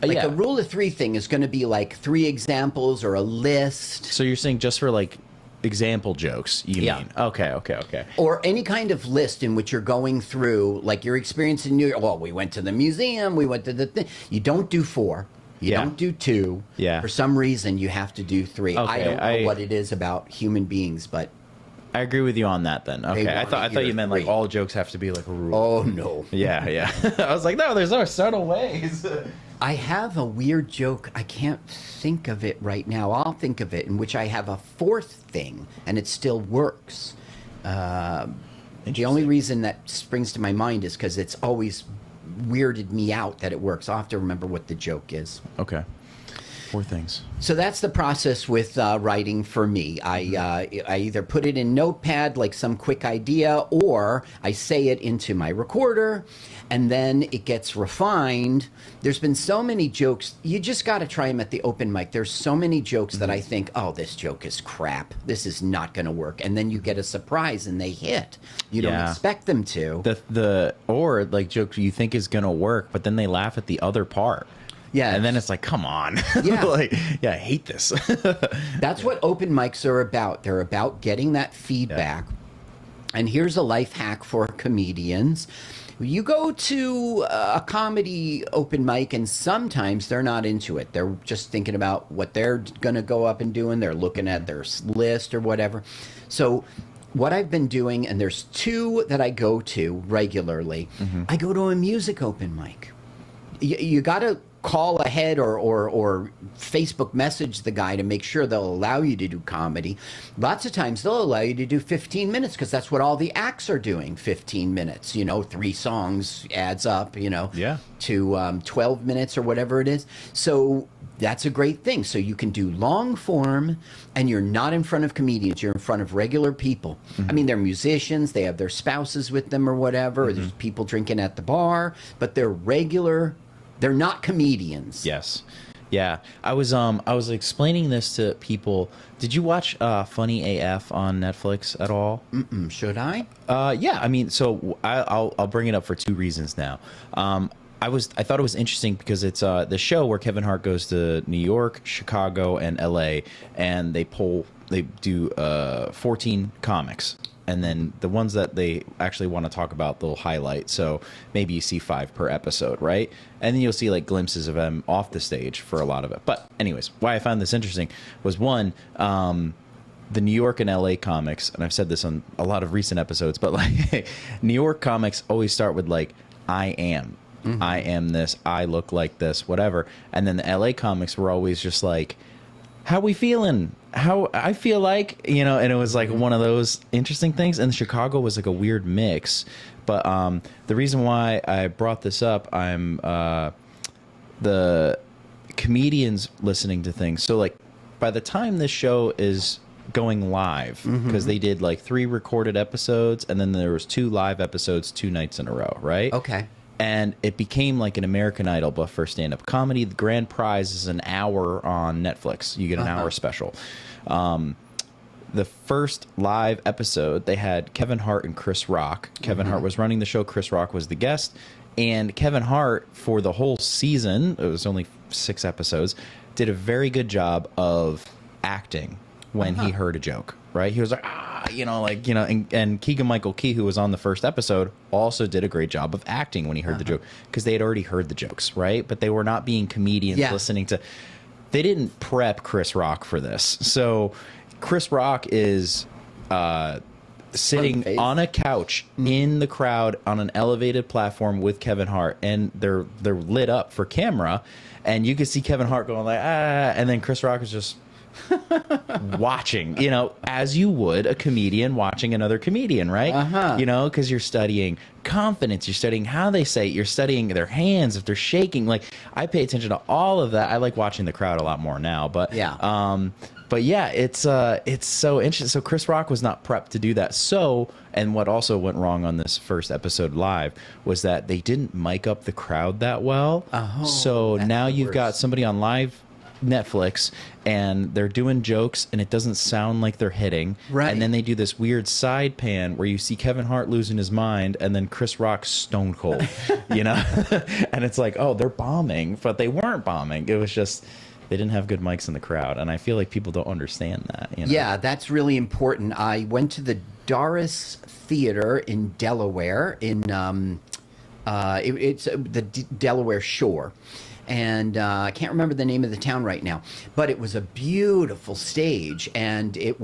Like, a rule of three thing is going to be like 3 examples or a list. So you're saying just for like example jokes, you mean? Okay. Or any kind of list in which you're going through, like your experience in New York. Well, we went to the museum, we went to the thing. You don't do 4. You don't do 2. Yeah. For some reason, you have to do 3. Okay, I don't know what it is about human beings, but... I agree with you on that then. Okay. I thought you meant 3. like all jokes have to be like a rule. Oh, no. Yeah. I was like, no, there's no subtle ways. I have a weird joke. I can't think of it right now. I'll think of it, in which I have a 4th thing, and it still works. The only reason that springs to my mind is because it's always weirded me out that it works. I'll have to remember what the joke is. Okay. 4 things. So that's the process with writing for me. I either put it in Notepad, like some quick idea, or I say it into my recorder, and then it gets refined. There's been so many jokes. You just got to try them at the open mic. There's so many jokes that I think, oh, this joke is crap. This is not going to work. And then you get a surprise and they hit. You don't expect them to. Or like jokes you think is going to work, but then they laugh at the other part. Yeah. And then it's like, come on. Yeah. I hate this. That's what open mics are about. They're about getting that feedback. Yeah. And here's a life hack for comedians. You go to a comedy open mic, and sometimes they're not into it. They're just thinking about what they're going to go up and doing. They're looking at their list or whatever. So what I've been doing, and there's 2 that I go to regularly. Mm-hmm. I go to a music open mic. You got to call ahead or Facebook message the guy to make sure they'll allow you to do comedy. Lots of times they'll allow you to do 15 minutes because that's what all the acts are doing, 15 minutes. 3 songs adds up, to 12 minutes or whatever it is. So that's a great thing. So you can do long form, and you're not in front of comedians. You're in front of regular people. Mm-hmm. I mean, they're musicians. They have their spouses with them or whatever. Mm-hmm. Or there's people drinking at the bar, but they're regular. They're not comedians. Yes. Yeah. I was explaining this to people. Did you watch Funny AF on Netflix at all? Mm-mm. Should I? Yeah. I mean, so I'll bring it up for 2 reasons now. I thought it was interesting because it's the show where Kevin Hart goes to New York, Chicago, and LA, and they do 14 comics. And then the ones that they actually want to talk about, they'll highlight. So maybe you see 5 per episode, right? And then you'll see like glimpses of them off the stage for a lot of it. But anyways, why I found this interesting was, one, the New York and LA comics, and I've said this on a lot of recent episodes, but like New York comics always start with like, I am. Mm-hmm. I am this. I look like this, whatever. And then the LA comics were always just like, how we feeling? How I feel like, and it was like one of those interesting things. And Chicago was like a weird mix. But the reason why I brought this up, I'm the comedians listening to things. So like by the time this show is going live, because they did like 3 recorded episodes, and then there was 2 live episodes 2 nights in a row, right? Okay. And it became like an American Idol, but for stand-up comedy. The grand prize is an hour on Netflix. You get an hour special. The first live episode, they had Kevin Hart and Chris Rock. Kevin Hart was running the show. Chris Rock was the guest. And Kevin Hart, for the whole season, it was only 6 episodes, did a very good job of acting when he heard a joke, right? He was like, and Keegan-Michael Key, who was on the first episode, also did a great job of acting when he heard the joke, because they had already heard the jokes, right? But they were not being comedians listening to... They didn't prep Chris Rock for this. So Chris Rock is sitting on a couch in the crowd on an elevated platform with Kevin Hart, and they're lit up for camera, and you can see Kevin Hart going like, and then Chris Rock is just watching, you know, as you would a comedian watching another comedian, right? You know, because you're studying confidence, you're studying how they say it, you're studying their hands, if they're shaking. Like, I pay attention to all of that. I like watching the crowd a lot more now, but yeah, it's so interesting. So Chris Rock was not prepped to do that. So, and what also went wrong on this first episode live was that they didn't mic up the crowd that well. So now you've got somebody on live Netflix and they're doing jokes and it doesn't sound like they're hitting. Right. And then they do this weird side pan where you see Kevin Hart losing his mind and then Chris Rock stone cold, you know? And it's like, oh, they're bombing, but they weren't bombing. It was just, they didn't have good mics in the crowd. And I feel like people don't understand that. You know? Yeah, that's really important. I went to the Doris Theater in Delaware in, it's the Delaware Shore. And I can't remember the name of the town right now, but it was a beautiful stage, and there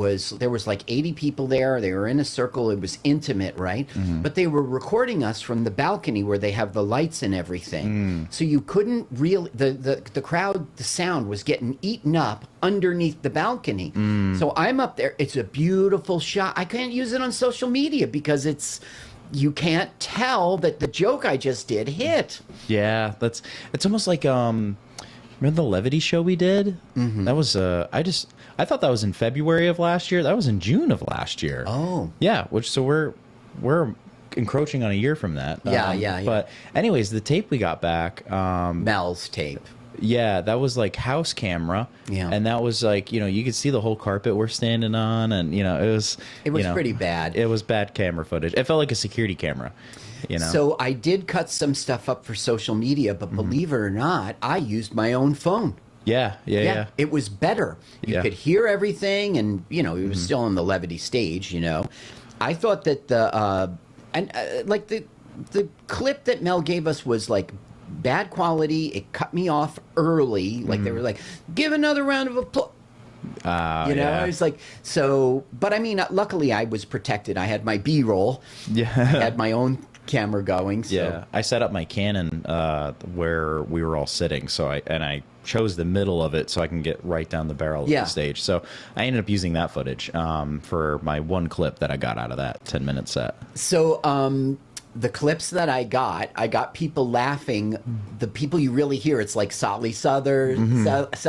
was like 80 people there. They were in a circle. It was intimate, right? But they were recording us from the balcony where they have the lights and everything. So you couldn't really, the crowd, the sound was getting eaten up underneath the balcony. So I'm up there. It's a beautiful shot. I can't use it on social media because you can't tell that the joke I just did hit. Yeah, it's almost like remember the Levity show we did? That was I thought that was in February of last year. That was in June of last year. Oh. Yeah, so we're encroaching on a year from that. Yeah. But anyways, the tape we got back, Mel's tape. Yeah, that was like house camera. Yeah. And that was like, you know, you could see the whole carpet we're standing on, and you know, it was pretty bad. It was bad camera footage. It felt like a security camera, you know. So I did cut some stuff up for social media, but believe it or not, I used my own phone. Yeah. It was better. You could hear everything, and you know, it was still on the Levity stage, you know. I thought that the clip that Mel gave us was like bad quality. It cut me off early. Like they were like, give another round of applause. You know, I was like, so, but I mean, luckily I was protected. I had my B-roll. Yeah. I had my own camera going. So. Yeah. I set up my Canon where we were all sitting. So I chose the middle of it so I can get right down the barrel of the stage. So I ended up using that footage for my one clip that I got out of that 10-minute set. So, the clips that I got people laughing. The people you really hear, it's like Solly Sellers. What's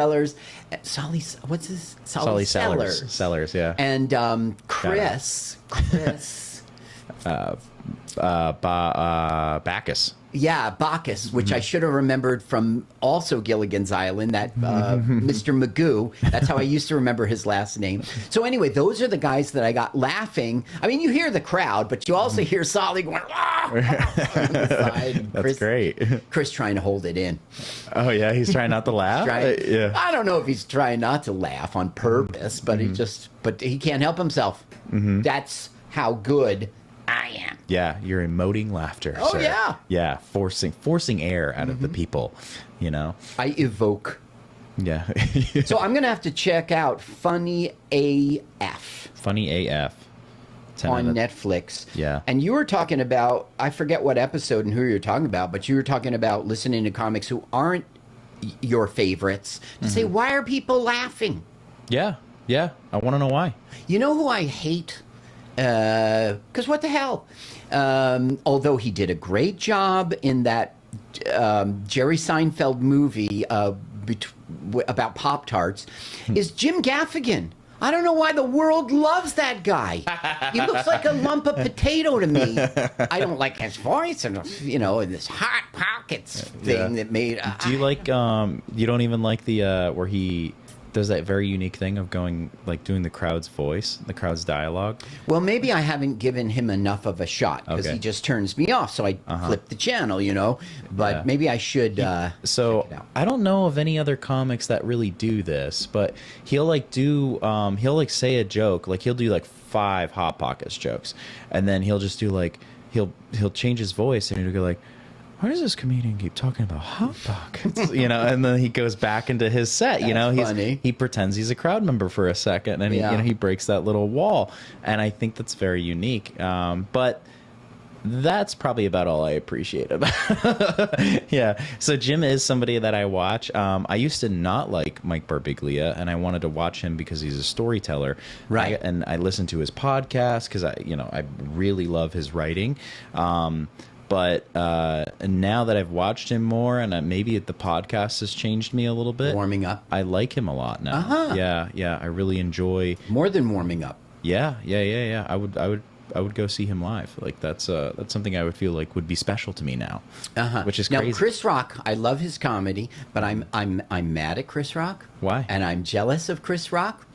his? Solly Sellers. Sellers, yeah. And Chris. Bacchus. Yeah, Bacchus, which I should have remembered from also Gilligan's Island, that Mr. Magoo. That's how I used to remember his last name. So anyway, those are the guys that I got laughing. I mean, you hear the crowd, but you also hear Solly going, on the side. That's great. Chris trying to hold it in. Oh, yeah, he's trying not to laugh? Yeah. I don't know if he's trying not to laugh on purpose, but but he can't help himself. That's how good I am. Yeah, you're emoting laughter. Oh, sir. yeah. Yeah, forcing air out of the people, you know. I evoke. Yeah. So I'm going to have to check out Funny AF. Funny AF. On Netflix. Yeah. And you were talking about, I forget what episode and who you were talking about, but you were talking about listening to comics who aren't your favorites to say, why are people laughing? Yeah. I want to know why. You know who I hate? Because what the hell? Although he did a great job in that Jerry Seinfeld movie about Pop-Tarts, is Jim Gaffigan. I don't know why the world loves that guy. He looks like a lump of potato to me. I don't like his voice and, you know, this Hot Pockets thing that made... Do you like, you don't even like the, where he does that very unique thing of going, like, doing the crowd's voice, the crowd's dialogue? Well, maybe I haven't given him enough of a shot because he just turns me off, so I flip the channel, you know. But maybe I should so check it out. I don't know of any other comics that really do this, but he'll like do he'll like say a joke, like he'll do like 5 Hot Pockets jokes, and then he'll just do like he'll change his voice and he'll go like, why does this comedian keep talking about Hot Pockets? You know, and then he goes back into his set. You know, he pretends he's a crowd member for a second, and he breaks that little wall. And I think that's very unique. But That's probably about all I appreciate about yeah. So Jim is somebody that I watch. I used to not like Mike Birbiglia, and I wanted to watch him because he's a storyteller. Right. And I listened to his podcast because I really love his writing. But now that I've watched him more, and maybe the podcast has changed me a little bit. Warming up. I like him a lot now. Uh-huh. Yeah. I really enjoy. More than warming up. Yeah. I would go see him live. Like that's something I would feel like would be special to me now, which is crazy. Now, Chris Rock, I love his comedy, but I'm mad at Chris Rock. Why? And I'm jealous of Chris Rock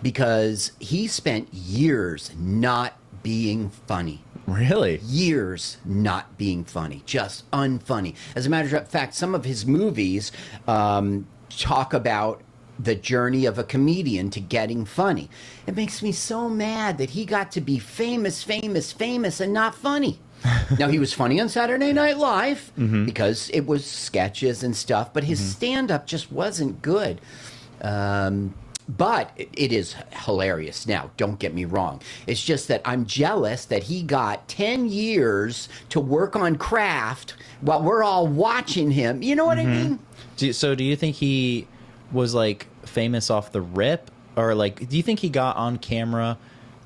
because he spent years not being funny. Really? Years not being funny, just unfunny. As a matter of fact, some of his movies talk about the journey of a comedian to getting funny. It makes me so mad that he got to be famous, and not funny. Now, he was funny on Saturday Night Live because it was sketches and stuff, but his stand-up just wasn't good. But it is hilarious. Now, don't get me wrong. It's just that I'm jealous that he got 10 years to work on craft while we're all watching him. You know what I mean? Do you think he was like famous off the rip, or like do you think he got on camera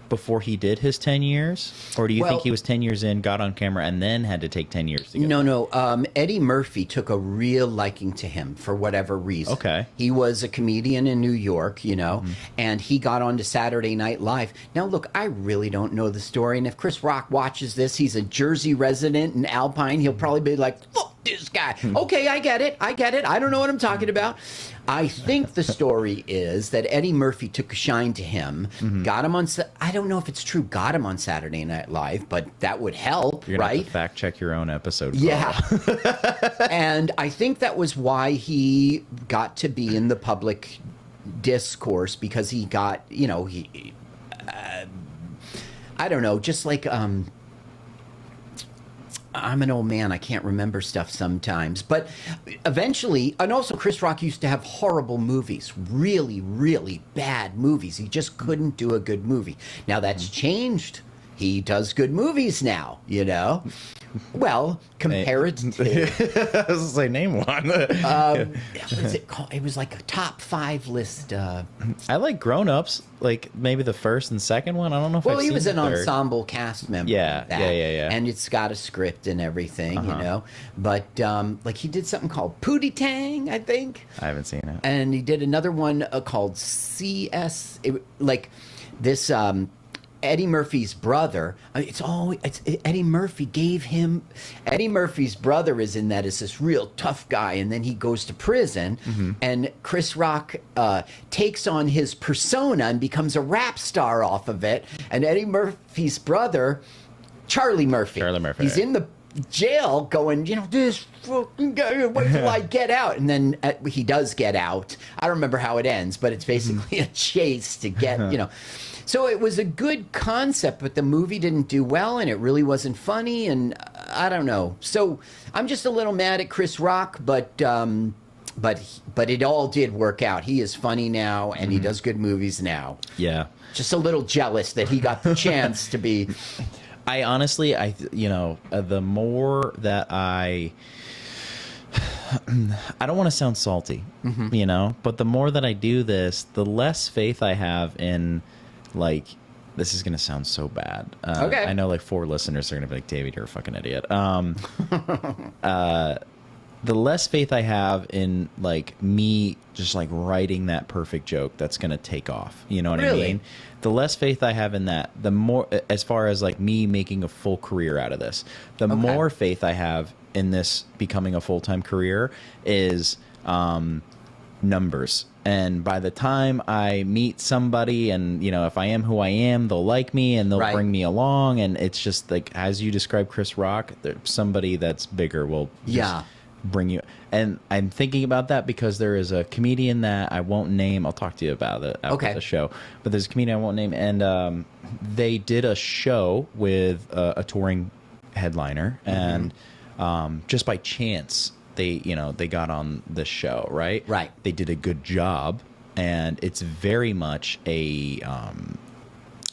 before he did his 10 years, or do you think he was 10 years in, got on camera, and then had to take 10 years to get No. Eddie Murphy took a real liking to him for whatever reason. Okay. He was a comedian in New York, and he got on to Saturday Night Live. Now, look, I really don't know the story, and if Chris Rock watches this, he's a Jersey resident in Alpine, he'll probably be like, fuck this guy. Okay, I get it. I don't know what I'm talking about. I think the story is that Eddie Murphy took a shine to him, got him on, I don't know if it's true, got him on Saturday Night Live, but that would help, You're gonna right? have to fact check your own episode. Yeah. And I think that was why he got to be in the public discourse, because he got, I don't know, just like, I'm an old man. I can't remember stuff sometimes. But eventually, and also Chris Rock used to have horrible movies, really, really bad movies. He just couldn't do a good movie. Now that's changed. He does good movies now, Well, comparatively. I was gonna say, name one. What was it called? It was like a top 5 list. I like Grown Ups, like maybe the first and second one. I don't know if He was an ensemble cast member. Yeah. And it's got a script and everything, But like he did something called Pootie Tang, I think. I haven't seen it. And he did another one called CS. This Eddie Murphy's brother. Eddie Murphy gave him. Eddie Murphy's brother is in that as this real tough guy, and then he goes to prison, and Chris Rock takes on his persona and becomes a rap star off of it. And Eddie Murphy's brother, Charlie Murphy, he's in the jail going, this fucking guy, wait till I get out. And then he does get out. I don't remember how it ends, but it's basically a chase to get, So it was a good concept, but the movie didn't do well, and it really wasn't funny, and I don't know. So I'm just a little mad at Chris Rock, but it all did work out. He is funny now, and he does good movies now. Yeah. Just a little jealous that he got the chance to be. I honestly, the more that I don't want to sound salty, but the more that I do this, the less faith I have in, like, this is going to sound so bad. Okay. I know like 4 listeners are going to be like, David, you're a fucking idiot. The less faith I have in like me just like writing that perfect joke that's going to take off. You know what I mean? The less faith I have in that, the more, as far as like me making a full career out of this, the more faith I have in this becoming a full-time career is numbers. And by the time I meet somebody and, if I am who I am, they'll like me and they'll bring me along. And it's just like, as you describe Chris Rock, somebody that's bigger will just bring you. And I'm thinking about that because there is a comedian that I won't name. I'll talk to you about it after the show. But there's a comedian I won't name. And they did a show with a touring headliner. And just by chance, they got on the show, right? Right. They did a good job, and it's very much a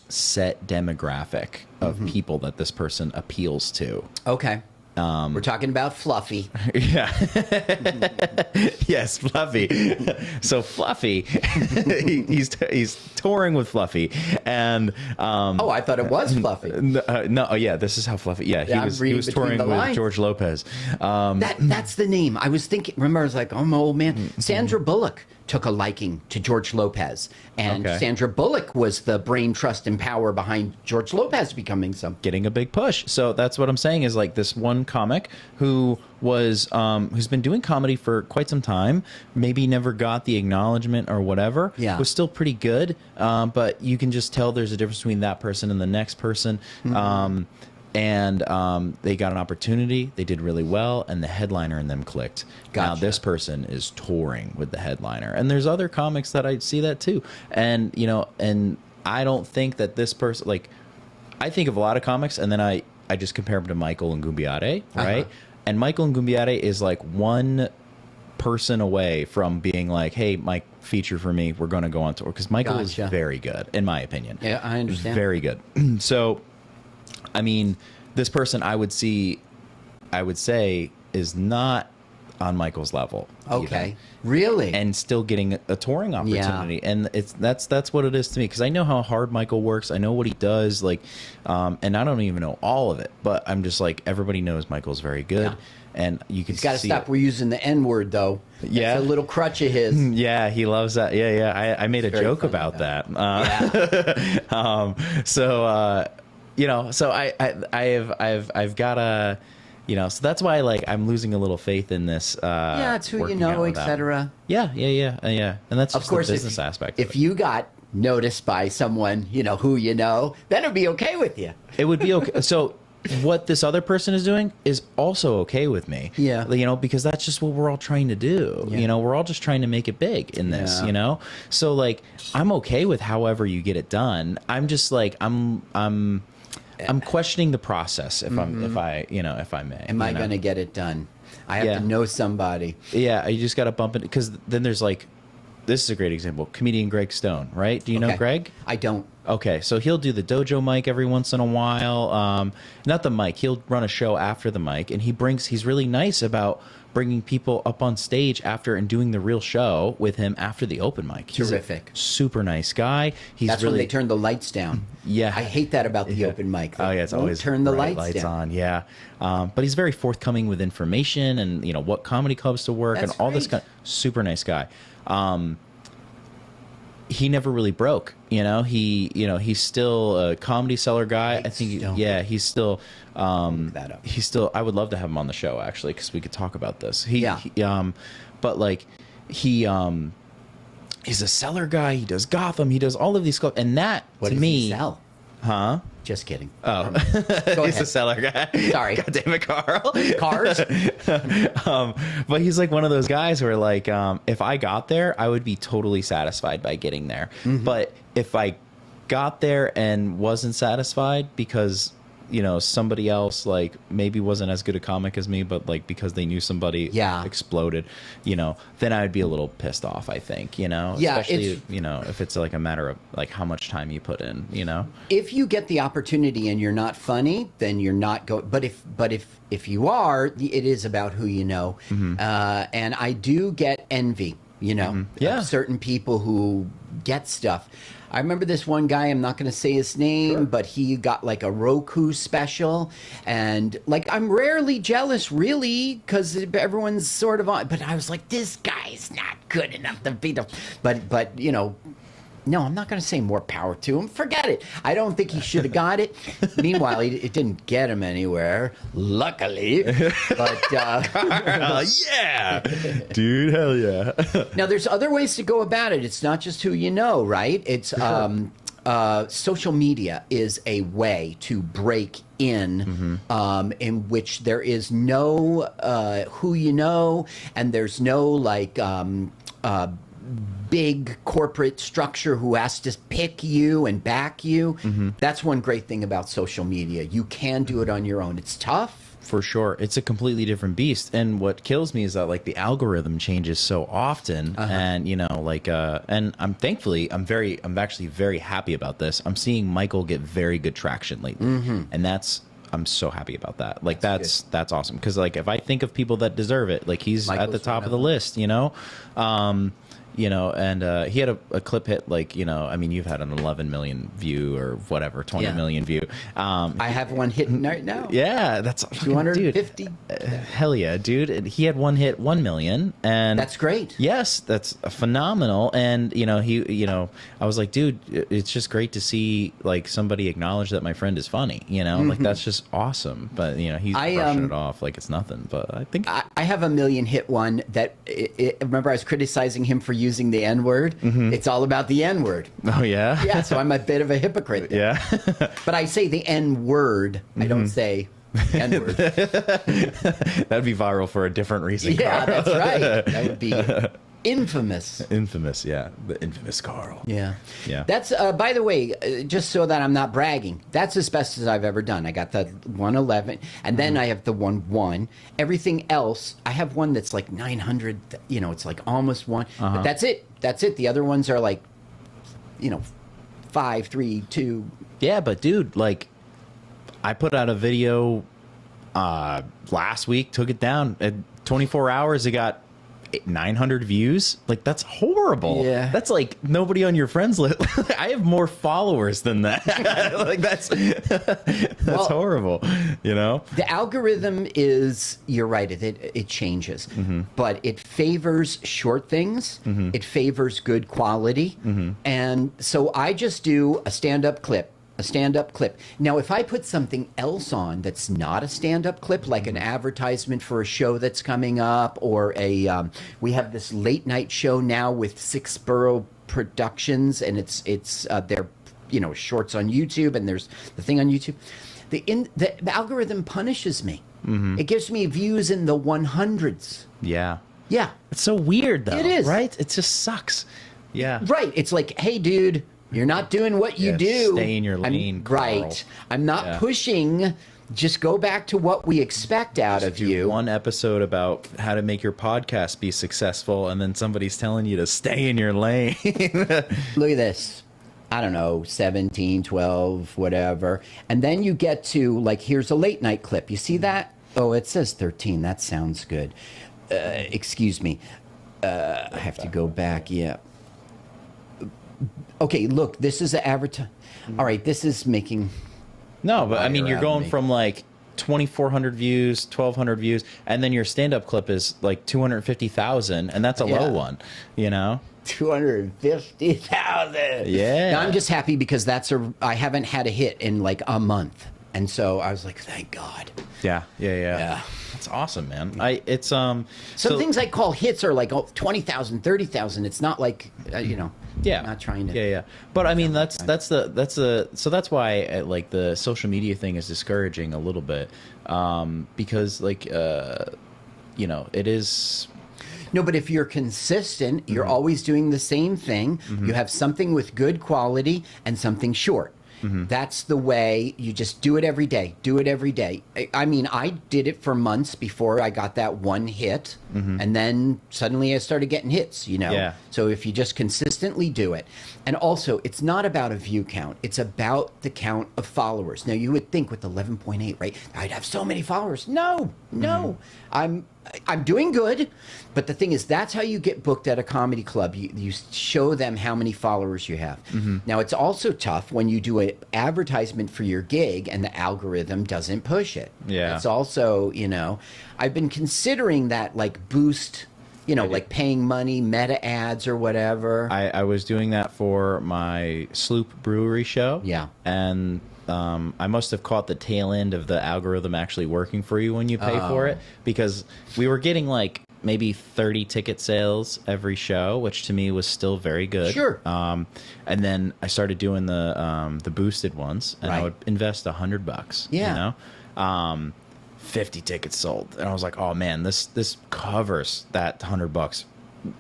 set demographic of people that this person appeals to. Okay. We're talking about Fluffy. Yeah. Yes, Fluffy. So Fluffy, he's touring with Fluffy, and I thought it was Fluffy. no, yeah, this is how Fluffy. Yeah, he was touring with George Lopez. That's the name. I was thinking. Remember, I was like, oh, my old man. Sandra Bullock took a liking to George Lopez, and Sandra Bullock was the brain, trust, and power behind George Lopez becoming getting a big push. So that's what I'm saying is like this one comic who was who's been doing comedy for quite some time, maybe never got the acknowledgement or whatever, was still pretty good, but you can just tell there's a difference between that person and the next person. And they got an opportunity, they did really well, and the headliner in them clicked. Now this person is touring with the headliner, and there's other comics that I see that too. And and I don't think that this person, like, I think of a lot of comics, and then I just compare them to Michael and Gumbiate, right? And Michael and Gumbiate is like one person away from being like, hey, Mike, feature for me, we're going to go on tour, because Michael is very good, in my opinion. Yeah, I understand. Very good. So I mean, this person I would say is not on Michael's level. Okay. Really? And still getting a touring opportunity. And that's what it is to me, because I know how hard Michael works. I know what he does, like, and I don't even know all of it, but I'm just like, everybody knows Michael's very good. And you can He's got to stop using the N word, though. Yeah. It's a little crutch of his. Yeah, he loves that. Yeah. I made a joke about that. So I've got a, so that's why, like, I'm losing a little faith in this. It's who you know, etc. Yeah. And that's just, of course, the business aspect. If you got noticed by someone, who you know, then it'd be okay with you. It would be okay. So what this other person is doing is also okay with me. Yeah. Because that's just what we're all trying to do. Yeah. We're all just trying to make it big in this, So, like, I'm okay with however you get it done. I'm just like, I'm questioning the process if I may. Am I going to get it done? I have to know somebody. Yeah, you just got to bump it, because then there's like, this is a great example. Comedian Greg Stone, right? Do you know Greg? I don't. Okay, so he'll do the dojo mic every once in a while. Not the mic. He'll run a show after the mic, and he's really nice about bringing people up on stage after and doing the real show with him after the open mic. Terrific. He's a super nice guy. That's when they turn the lights down. Yeah. I hate that about the open mic. Oh, yeah, it's always turn the lights down. On. Yeah. But he's very forthcoming with information and, what comedy clubs to work and all this kind of super nice guy. He never really broke, he's still a Comedy Cellar guy. I think, he's still, he's still, I would love to have him on the show, actually, because we could talk about this. But like, he's a Cellar guy. He does Gotham. He does all of these clubs. And that, what to does me, he sell? Huh? Just kidding. Oh, he's a Cellar guy. Sorry. God damn it, Carrll. Cars? But he's like one of those guys where, like, if I got there, I would be totally satisfied by getting there. But if I got there and wasn't satisfied because, somebody else, like, maybe wasn't as good a comic as me, but, like, because they knew somebody exploded, then I would be a little pissed off, I think, especially, if it's like a matter of, like, how much time you put in, If you get the opportunity and you're not funny, then you're not going. But if you are, it is about who you know. And I do get envy, of certain people who get stuff. I remember this one guy, I'm not going to say his name, but he got like a Roku special. And like, I'm rarely jealous, really, because everyone's sort of on. But I was like, this guy's not good enough to be the. But no, I'm not going to say more power to him. Forget it. I don't think he should have got it. Meanwhile, it didn't get him anywhere, luckily. But yeah, dude, hell yeah. Now, there's other ways to go about it. It's not just who you know, right? It's social media is a way to break in which there is no who you know, and there's no like big corporate structure who has to pick you and back you. That's one great thing about social media. You can do it on your own. It's tough. For sure. It's a completely different beast. And what kills me is that like the algorithm changes so often. And you know, like and I'm actually very happy about this. I'm seeing Michael get very good traction lately. And I'm so happy about that. Like that's awesome. Because like if I think of people that deserve it, like he's at the top of the list, you know? You know, and he had a clip hit like, you know, I mean, you've had an 11 million view or whatever, 20 million view. I have one hitting right now. Yeah, that's 250. Dude, hell yeah, dude. And he had one hit 1 million, and that's great. Yes, that's phenomenal. And you know, I was like, dude, it's just great to see like somebody acknowledge that my friend is funny. You know, like that's just awesome. But you know, he's brushing it off like it's nothing. But I think I have a million hit one that remember I was criticizing him for using the N-word. It's all about the N-word. Oh yeah. Yeah, so I'm a bit of a hypocrite there. Yeah. But I say the N-word. I don't say N-word. That'd be viral for a different reason. Yeah, Carrll. that's right. That would be infamous. Infamous, yeah. The infamous Carrll. Yeah. Yeah. That's, by the way, just so that I'm not bragging, that's as best as I've ever done. I got the 111, and then I have the 1-1. Everything else, I have one that's like 900, you know, it's like almost one. But that's it. That's it. The other ones are like, you know, 5, 3, 2. Yeah, but dude, like, I put out a video last week, took it down. At 24 hours, it got 900 views. Like, that's horrible. Yeah. That's like nobody on your friends list. I have more followers than that. Like, that's horrible, you know? The algorithm is, you're right, it changes. But it favors short things. It favors good quality. And so I just do a stand-up clip. Now, if I put something else on that's not a stand-up clip, like an advertisement for a show that's coming up, or we have this late night show now with Six Borough Productions, and it's their, you know, shorts on YouTube, and there's the thing on YouTube. The algorithm punishes me. It gives me views in the 100s. Yeah. Yeah. It's so weird, though. It is. Right? It just sucks. Yeah. Right. It's like, hey, dude, you're not doing what you do. Stay in your lane, right. I'm not pushing. Just go back to what we expect out of you. One episode about how to make your podcast be successful, and then somebody's telling you to stay in your lane. Look at this. I don't know, 17, 12, whatever. And then you get to, like, here's a late night clip. You see that? Oh, it says 13. That sounds good. Excuse me. I have to go back. Yeah. Okay, look, this is an advertise. All right, this is making. No, but I mean, you're going from like 2,400 views, 1,200 views, and then your stand-up clip is like 250,000, and that's a low one, you know? 250,000. Yeah. Now, I'm just happy because I haven't had a hit in like a month. And so I was like, thank God. Yeah. That's awesome, man. Some things I call hits are like 20,000, 30,000. It's not like, you know. Yeah. Not trying to. Yeah. But I mean, so that's why like the social media thing is discouraging a little bit, because like, you know, it is. No, but if you're consistent, you're always doing the same thing. You have something with good quality and something short. That's the way. You just do it every day. Do it every day. I mean, I did it for months before I got that one hit, and then suddenly I started getting hits, you know? Yeah. So if you just consistently do it. And also, it's not about a view count. It's about the count of followers. Now, you would think with 11.8, right, I'd have so many followers. No. I'm doing good, but the thing is, that's how you get booked at a comedy club. You show them how many followers you have. Now, it's also tough when you do an advertisement for your gig and the algorithm doesn't push it. Yeah. It's also, you know, I've been considering that, like, boost, you know, like paying money, meta ads or whatever. I was doing that for my Sloop Brewery show. Yeah. And I must have caught the tail end of the algorithm actually working for you when you pay for it, because we were getting like maybe 30 ticket sales every show, which to me was still very good. Sure. And then I started doing the boosted ones, and I would invest $100. Yeah. You know, 50 tickets sold, and I was like, oh man, this covers that $100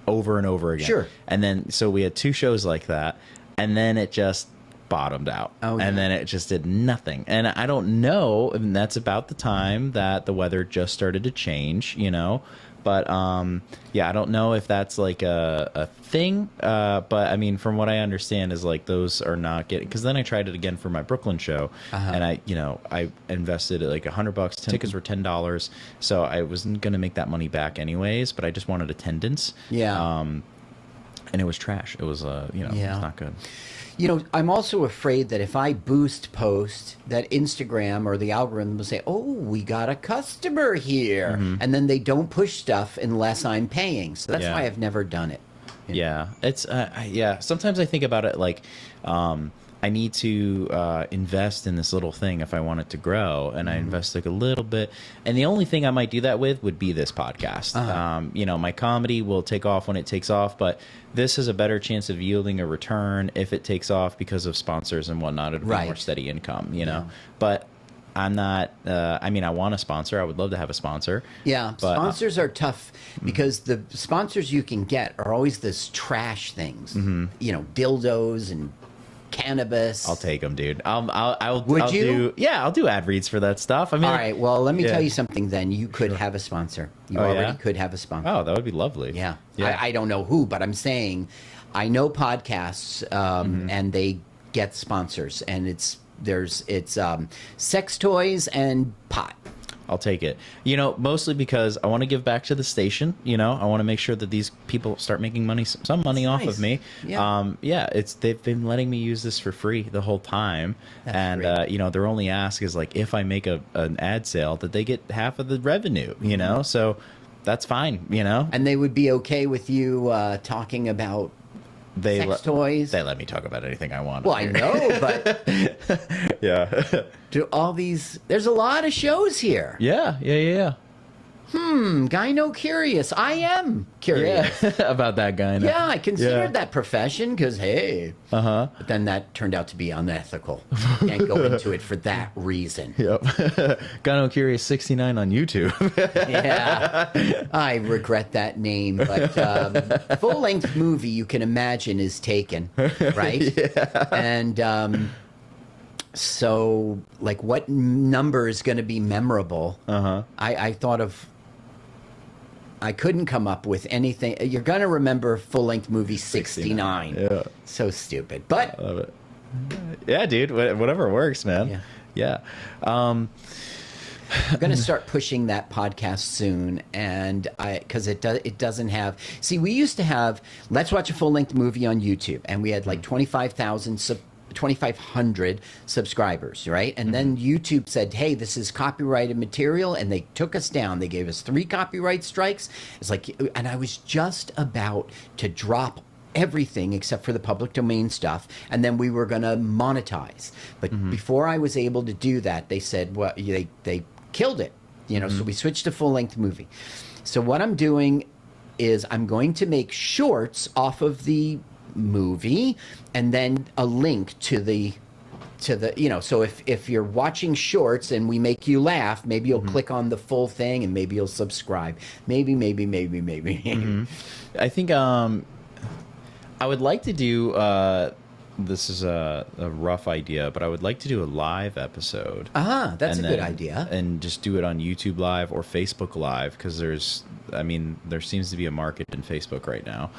over and over again. Sure. And then so we had 2 shows like that, and then it just bottomed out. Oh, and yeah. then it just did nothing. And I don't know, and that's about the time that the weather just started to change, you know. But yeah, I don't know if that's like a thing. But I mean, from what I understand, is like those are not getting. Because then I tried it again for my Brooklyn show, and I invested like $100. Tickets were $10, so I wasn't gonna make that money back anyways. But I just wanted attendance. Yeah. And it was trash. It was it was not good. You know, I'm also afraid that if I boost post, that Instagram or the algorithm will say, "Oh, we got a customer here," and then they don't push stuff unless I'm paying. So that's why I've never done it. Yeah, it's sometimes I think about it like I need to invest in this little thing if I want it to grow, and I invest like a little bit. And the only thing I might do that with would be this podcast. My comedy will take off when it takes off, but this has a better chance of yielding a return if it takes off because of sponsors and whatnot. It'll be more steady income, you know. But I'm not. I mean, I want a sponsor. I would love to have a sponsor. Yeah, but, sponsors are tough because the sponsors you can get are always this trash things. You know, dildos and cannabis. I'll take them, dude. I'll Would you? I'll do ad reads for that stuff. I mean, all right. Well, let me tell you something. Then you could have a sponsor. You already could have a sponsor. Oh, that would be lovely. Yeah. I don't know who, but I'm saying I know podcasts, and they get sponsors, and it's sex toys and pot. I'll take it. You know, mostly because I want to give back to the station. You know, I want to make sure that these people start making money, some money off of me. Yeah. They've been letting me use this for free the whole time. That's great. Their only ask is like if I make an ad sale that they get half of the revenue, you know? So that's fine, you know? And they would be okay with you talking about sex toys? They let me talk about anything I want. Well, I know, but yeah. Do all these? There's a lot of shows here. Yeah. Gyno curious. I am curious about that guy. Yeah, I considered that profession because hey. But then that turned out to be unethical. Can't go into it for that reason. Yep. Gyno Curious 69 on YouTube. Yeah. I regret that name, but full length movie you can imagine is taken, right? Yeah. And so, like, what number is going to be memorable? I thought of. I couldn't come up with anything. You're going to remember full-length movie 69. Yeah. So stupid. But I love it. Yeah, dude. Whatever works, man. Yeah. I'm going to start pushing that podcast soon, and because it doesn't have. See, we used to have Let's Watch a Full-Length Movie on YouTube, and we had like 2,500 subscribers, right? And then YouTube said, hey, this is copyrighted material, and they took us down. They gave us 3 copyright strikes. It's like, and I was just about to drop everything except for the public domain stuff, and then we were going to monetize. But before I was able to do that, they said, well, they killed it, you know, so we switched to full-length movie. So what I'm doing is I'm going to make shorts off of the movie and then a link to the so if you're watching shorts and we make you laugh, maybe you'll click on the full thing and maybe you'll subscribe. Maybe. I think I would like to do this is a rough idea, but I would like to do a live episode. That's a good idea. And just do it on YouTube Live or Facebook Live, because there seems to be a market in Facebook right now.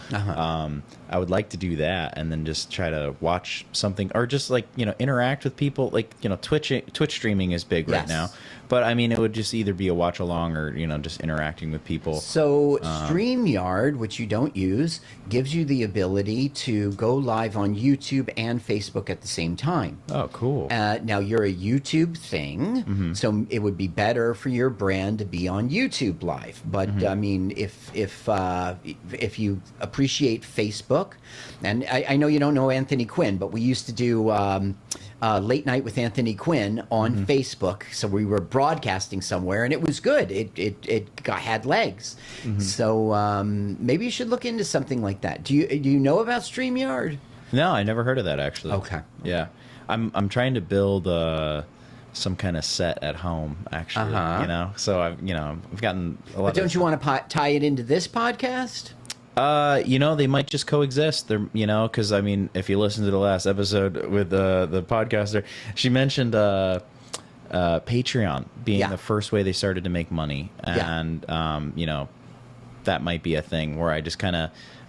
I would like to do that and then just try to watch something, or just like, interact with people. Like, Twitch streaming is big right now. But I mean, it would just either be a watch along or, just interacting with people. So StreamYard, which you don't use, gives you the ability to go live on YouTube and Facebook at the same time. Oh, cool. Now, you're a YouTube thing, so it would be better for your brand to be on YouTube Live. But, I mean, if you appreciate Facebook, and I know you don't know Anthony Quinn, but we used to do Late Night with Anthony Quinn on Facebook. So we were broadcasting somewhere, and it was good. It had legs. So maybe you should look into something like that. Do you know about StreamYard? No, I never heard of that, actually. Okay. Yeah. I'm trying to build some kind of set at home, actually. So I've gotten a lot. But don't you want to tie it into this podcast? They might just coexist. They're, because I mean, if you listen to the last episode with the podcaster, she mentioned Patreon being the first way they started to make money, and that might be a thing where I just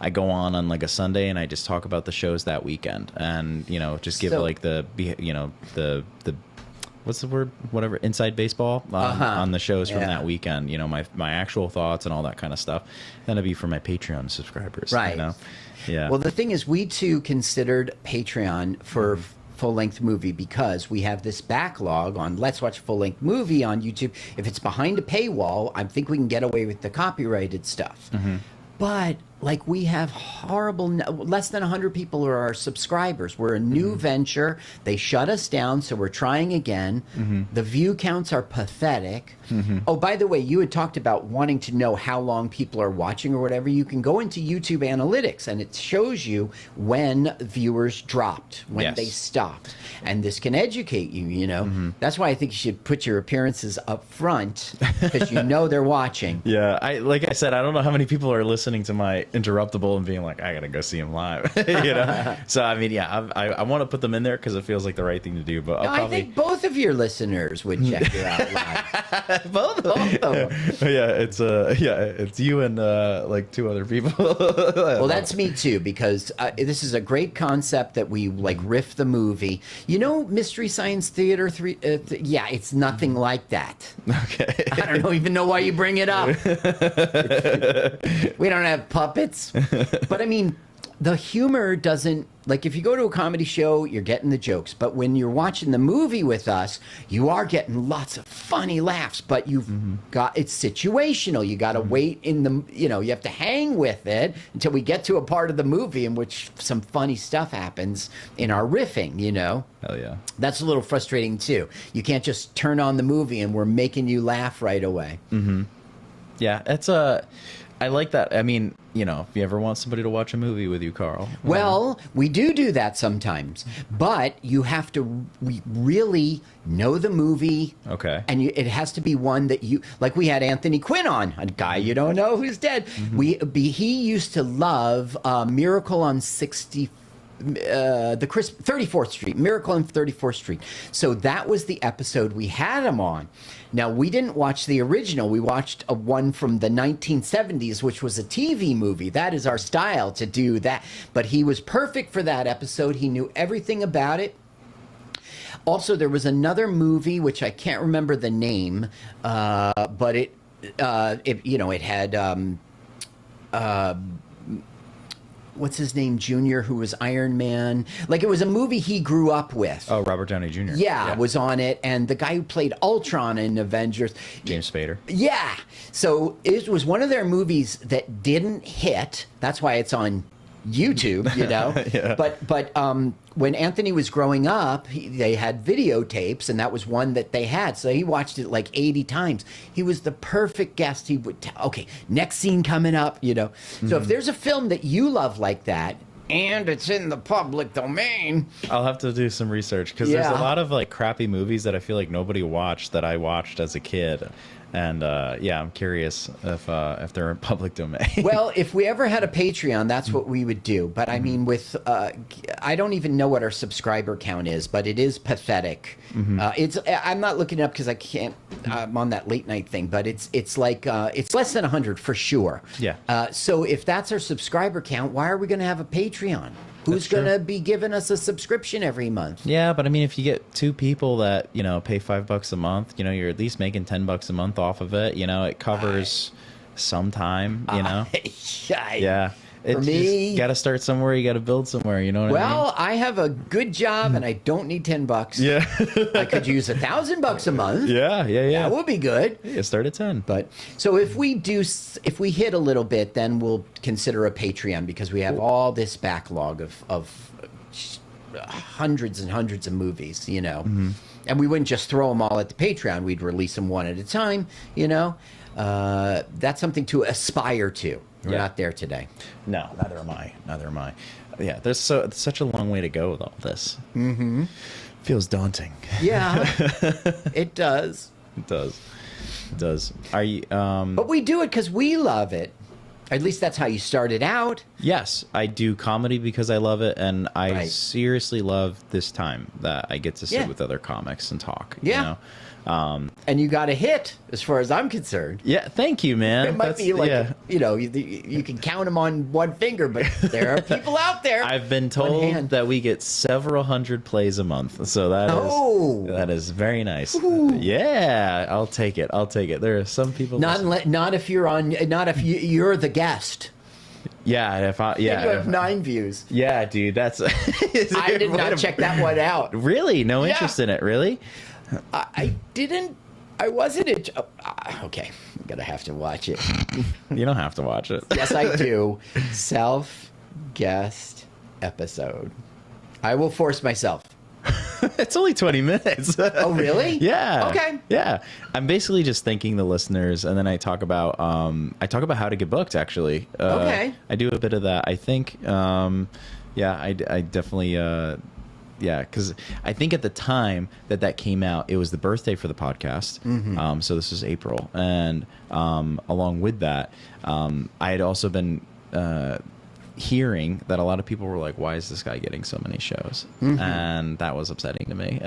I go on like a Sunday and I just talk about the shows that weekend, and just give like the what's the word, whatever, inside baseball on the shows from that weekend, my actual thoughts and all that kind of stuff. Then it'd be for my Patreon subscribers, right? Yeah. Well, the thing is, we too considered Patreon for full-length movie because we have this backlog on Let's Watch Full-Length Movie on YouTube. If it's behind a paywall, I think we can get away with the copyrighted stuff. But like, we have less than 100 people are our subscribers. We're a new venture. They shut us down, so we're trying again. The view counts are pathetic. Oh, by the way, you had talked about wanting to know how long people are watching or whatever. You can go into YouTube Analytics, and it shows you when viewers dropped, when they stopped. And this can educate you, That's why I think you should put your appearances up front, because they're watching. Yeah, like I said, I don't know how many people are listening to my Interruptible and being like, I gotta go see him live. So I mean, I want to put them in there because it feels like the right thing to do. But I think both of your listeners would check you out live. both of them. It's you and like two other people. Well, that's me too, because this is a great concept that we like riff the movie. Mystery Science Theater 3. It's nothing like that. Okay. I don't even know why you bring it up. We don't have puppets. But I mean, the humor doesn't, like, if you go to a comedy show, you're getting the jokes. But when you're watching the movie with us, you are getting lots of funny laughs. But it's situational. You got to wait you have to hang with it until we get to a part of the movie in which some funny stuff happens in our riffing, Hell yeah. That's a little frustrating too. You can't just turn on the movie and we're making you laugh right away. Yeah, I like that. I mean, if you ever want somebody to watch a movie with you, Carl. Well, we do that sometimes, but you have to really know the movie. Okay. And it has to be one that like we had Anthony Quinn on, a guy you don't know who's dead. He used to love Miracle on 34th Street, Miracle on 34th Street. So that was the episode we had him on. Now, we didn't watch the original. We watched one from the 1970s, which was a TV movie. That is our style to do that. But he was perfect for that episode. He knew everything about it. Also, there was another movie, which I can't remember the name, but it had... what's his name, Jr., who was Iron Man. Like, it was a movie he grew up with. Oh, Robert Downey Jr. Yeah, was on it. And the guy who played Ultron in Avengers. James Spader. Yeah. So it was one of their movies that didn't hit. That's why it's on YouTube, Yeah. But when Anthony was growing up, they had videotapes, and that was one that they had. So he watched it like 80 times. He was the perfect guest. He would okay, next scene coming up, So if there's a film that you love like that, and it's in the public domain, I'll have to do some research, because there's a lot of like crappy movies that I feel like nobody watched that I watched as a kid. And I'm curious if they're in public domain. Well, if we ever had a Patreon, that's what we would do. But I mean, I don't even know what our subscriber count is, but it is pathetic. I'm not looking it up because I can't. I'm on that late night thing, but it's like it's less than 100 for sure. Yeah. So if that's our subscriber count, why are we going to have a Patreon? Who's going to be giving us a subscription every month? Yeah, but I mean, if you get two people that, pay $5 a month, you're at least making $10 a month off of it. It covers some time, Yeah. For me, you got to start somewhere. You got to build somewhere. You know what I mean? Well, I have a good job and I don't need $10. Yeah. I could use $1,000 a month. Yeah. That would be good. Yeah, start at 10. But so if we hit a little bit, then we'll consider a Patreon, because we have all this backlog of hundreds and hundreds of movies, And we wouldn't just throw them all at the Patreon. We'd release them one at a time, That's something to aspire to. We're not there today. No, neither am I. Yeah, there's such a long way to go with all this. Feels daunting. Yeah, it does. It does. Are you? But we do it because we love it. At least that's how you started out. Yes, I do comedy because I love it, and I Right. seriously love this time that I get to sit Yeah. with other comics and talk. Yeah. You know? And you got a hit, as far as I'm concerned. Yeah, thank you, man. It might be like, yeah. you can count them on one finger, but there are people out there. I've been One told hand. that we get several hundred plays a month, so Oh. that is very nice. Yeah, I'll take it. I'll take it. There are some people. Not if you're the guest. Yeah, if I You have yeah 9 views. yeah, dude, that's. I did not check that one out. Really, no Yeah. interest in it. Really. I didn't. I wasn't. Okay, I'm gonna have to watch it. You don't have to watch it. Yes, I do. Self guest episode. I will force myself. It's only 20 minutes. Oh, really? Yeah. Okay. Yeah. I'm basically just thanking the listeners, and then I talk about how to get booked. Actually. Okay. I do a bit of that. I think. I definitely. Yeah, because I think at the time that came out, it was the birthday for the podcast. Mm-hmm. So this was April, and along with that, I had also been hearing that a lot of people were like, "Why is this guy getting so many shows?" Mm-hmm. And that was upsetting to me.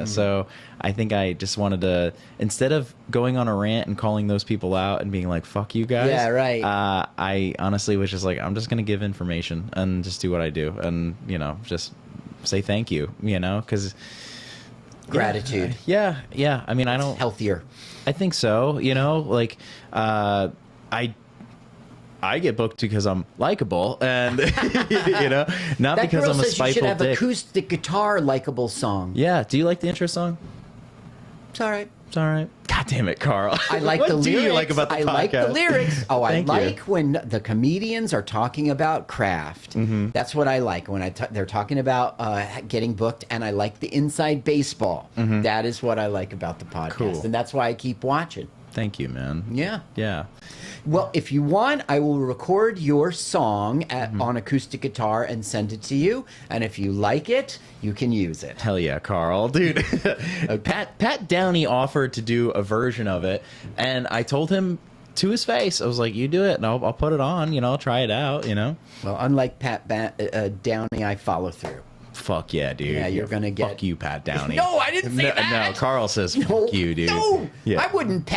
So I think I just wanted to, instead of going on a rant and calling those people out and being like, "Fuck you guys," Yeah, right. I honestly was just like, I'm just gonna give information and just do what I do, and just say thank you, because Gratitude. Yeah. I mean, I don't. Healthier. I think so. Like I get booked because I'm likable, and not That because girl I'm a says you should spiteful have dick. acoustic guitar likable song. Yeah. Do you like the intro song? It's all right. It's all right. God damn it, Carl. I like what the lyrics. do you like about the I podcast? like the lyrics. Oh, Thank you. I like when the comedians are talking about craft. Mm-hmm. That's what I like when they're talking about getting booked, and I like the inside baseball. That is what I like about the podcast, Mm-hmm. Cool. and that's why I keep watching. Thank you, man. Yeah. Yeah. Well, if you want, I will record your song Mm-hmm. on acoustic guitar and send it to you. And if you like it, you can use it. Hell yeah, Carl, dude. Pat Downey offered to do a version of it, and I told him to his face, I was like, "You do it, and I'll put it on. I'll try it out. Well, unlike Pat Downey, I follow through. Fuck yeah, dude. Yeah, you're gonna get- Fuck you, Pat Downey. No, I didn't say no, that. No, Carl says fuck you, dude. No, Yeah. I wouldn't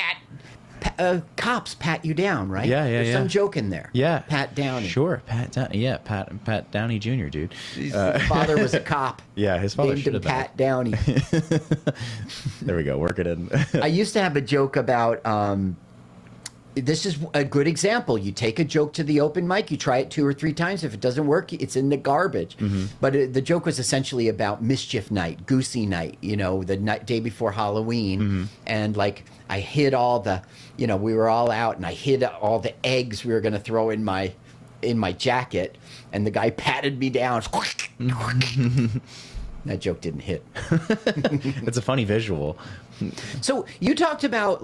cops pat you down, right? Yeah, There's yeah. some joke in there. Yeah. Pat Downey. Sure, Pat Downey. Yeah, Pat Downey Jr., dude. His father was a cop. Yeah, his father Named should him have been. Pat Downey. There we go. Work it in. I used to have a joke about. This is a good example. You take a joke to the open mic, you try it 2 or 3 times. If it doesn't work, it's in the garbage. But the joke was essentially about mischief night, goosey night, the day before Halloween. And like I hid all the, we were all out and I hid all the eggs we were going to throw in my jacket. And the guy patted me down. That joke didn't hit. It's a funny visual. So you talked about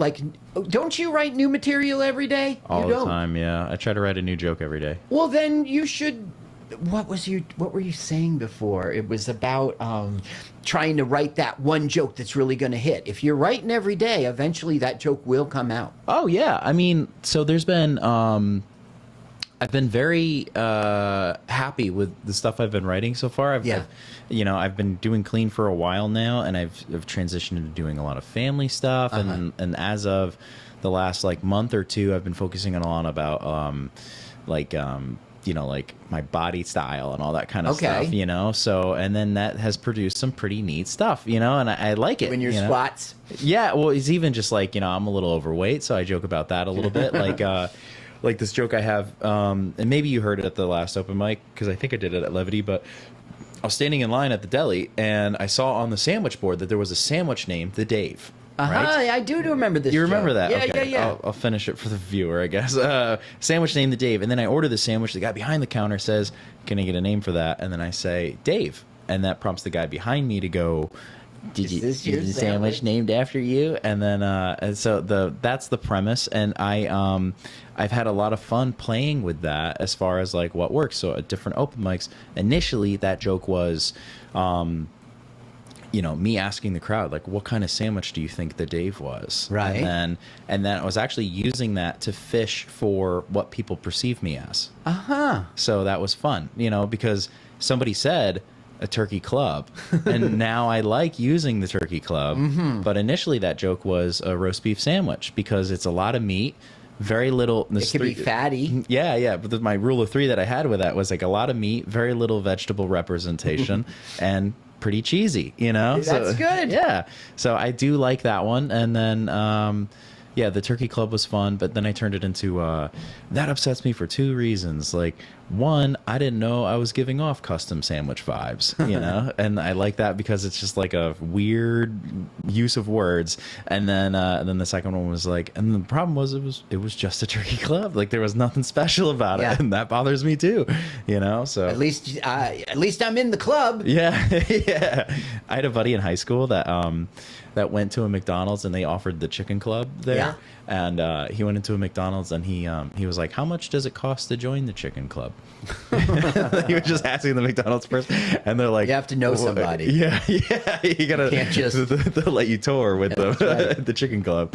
don't you write new material every day? All you the don't. time, yeah. I try to write a new joke every day. Well, then you should. What were you saying before? It was about trying to write that one joke that's really going to hit. If you're writing every day, eventually that joke will come out. Oh yeah, I mean, so there's been I've been very happy with the stuff I've been writing so far. I've been doing clean for a while now, and I've transitioned into doing a lot of family stuff, and as of the last month or two, I've been focusing on a lot about my body style and all that kind of stuff, So, and then that has produced some pretty neat stuff, and I like it. When your squats. Yeah, well, it's even just I'm a little overweight, so I joke about that a little bit. Like this joke I have, and maybe you heard it at the last open mic, because I think I did it at Levity, but I was standing in line at the deli, and I saw on the sandwich board that there was a sandwich named The Dave. Right? I do remember this. You remember joke. that? Yeah, Okay. yeah. I'll finish it for the viewer, I guess. Sandwich named The Dave. And then I order the sandwich. The guy behind the counter says, "Can I get a name for that?" And then I say, "Dave." And that prompts the guy behind me to go, Is this your the sandwich named after you?" And then and so that's the premise. And I've had a lot of fun playing with that as far as what works. So at different open mics, initially that joke was me asking the crowd, like, what kind of sandwich do you think the Dave was? Right. And then I was actually using that to fish for what people perceive me as. So that was fun, because somebody said a turkey club, and now I like using the turkey club. But initially that joke was a roast beef sandwich because it's a lot of meat, very little. It could be fatty. Yeah. But my rule of three that I had with that was like a lot of meat, very little vegetable representation, and pretty cheesy, That's so, good. Yeah. So I do like that one. And then, the turkey club was fun, but then I turned it into, that upsets me for two reasons. Like, one, I didn't know I was giving off custom sandwich vibes, and I like that because it's just like a weird use of words. And then the second one was like, and the problem was it was just a turkey club. Like, there was nothing special about it, and that bothers me too, so. At least I'm in the club. Yeah. Yeah. I had a buddy in high school that went to a McDonald's and they offered the chicken club there. Yeah. And he went into a McDonald's and he was like, how much does it cost to join the chicken club? He was just asking the McDonald's person, and they're like, you have to know somebody. Yeah. You gotta, can't just they'll let you tour with the chicken club.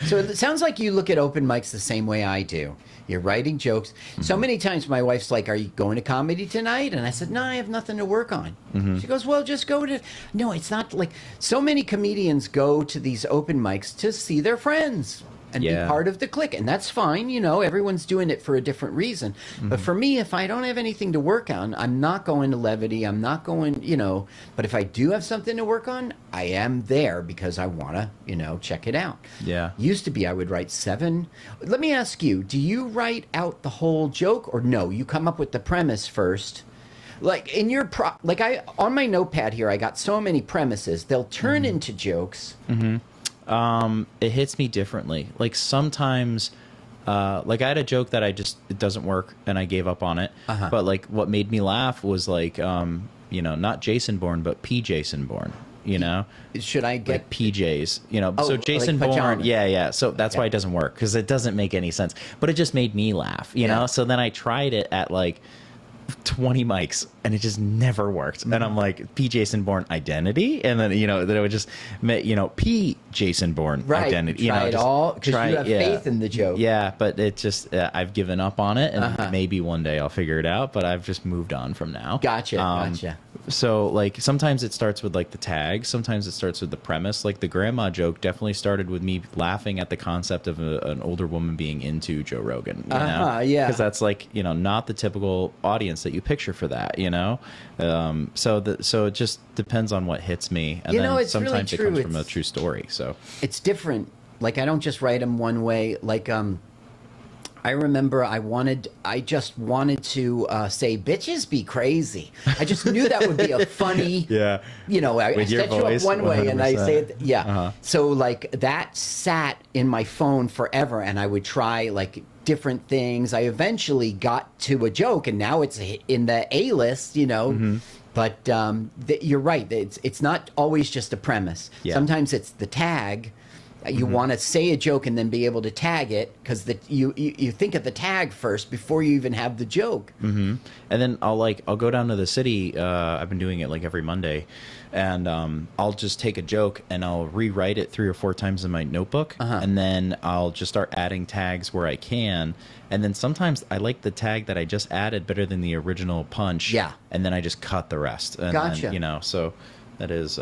So it sounds like you look at open mics the same way I do. You're writing jokes. So many times my wife's like, are you going to comedy tonight? And I said, no, I have nothing to work on. She goes, well, just go to... No, it's not like... So many comedians go to these open mics to see their friends and be part of the clique. And that's fine. Everyone's doing it for a different reason. But for me, if I don't have anything to work on, I'm not going to levity. I'm not going, But if I do have something to work on, I am there because I want to, check it out. Yeah. Used to be I would write 7. Let me ask you, do you write out the whole joke or no? You come up with the premise first. Like in your on my notepad here, I got so many premises. They'll turn into jokes. It hits me differently. Like sometimes, like I had a joke that it doesn't work and I gave up on it. But like what made me laugh was like, not Jason Bourne, but P. Jason Bourne, Should I get like PJs, so Jason like Bourne. Yeah. So that's why it doesn't work because it doesn't make any sense, but it just made me laugh, So then I tried it at like 20 mics and it just never worked. And I'm like, P. Jason Bourne identity, and then that it would just P. Jason Bourne identity. Try it all because you have faith in the joke. Yeah, but it just I've given up on it, and maybe one day I'll figure it out. But I've just moved on from now. Gotcha. So like sometimes it starts with like the tag, sometimes it starts with the premise. Like the grandma joke definitely started with me laughing at the concept of an older woman being into Joe Rogan. Because that's like not the typical audience that you picture for that. So it just depends on what hits me, and then it's sometimes really it comes from a true story. So it's different. Like I don't just write them one way. Like I remember I just wanted to say bitches be crazy. I just knew that would be a funny I set you up one way 100%. And I say it So like that sat in my phone forever, and I would try like different things. I eventually got to a joke, and now it's in the A list, But you're right. It's not always just a premise. Sometimes it's the tag. You want to say a joke and then be able to tag it because you think of the tag first before you even have the joke. And then I'll go down to the city. I've been doing it like every Monday, and I'll just take a joke and I'll rewrite it 3 or 4 times in my notebook, and then I'll just start adding tags where I can. And then sometimes I like the tag that I just added better than the original punch. Yeah. And then I just cut the rest. And gotcha. Then, so that is.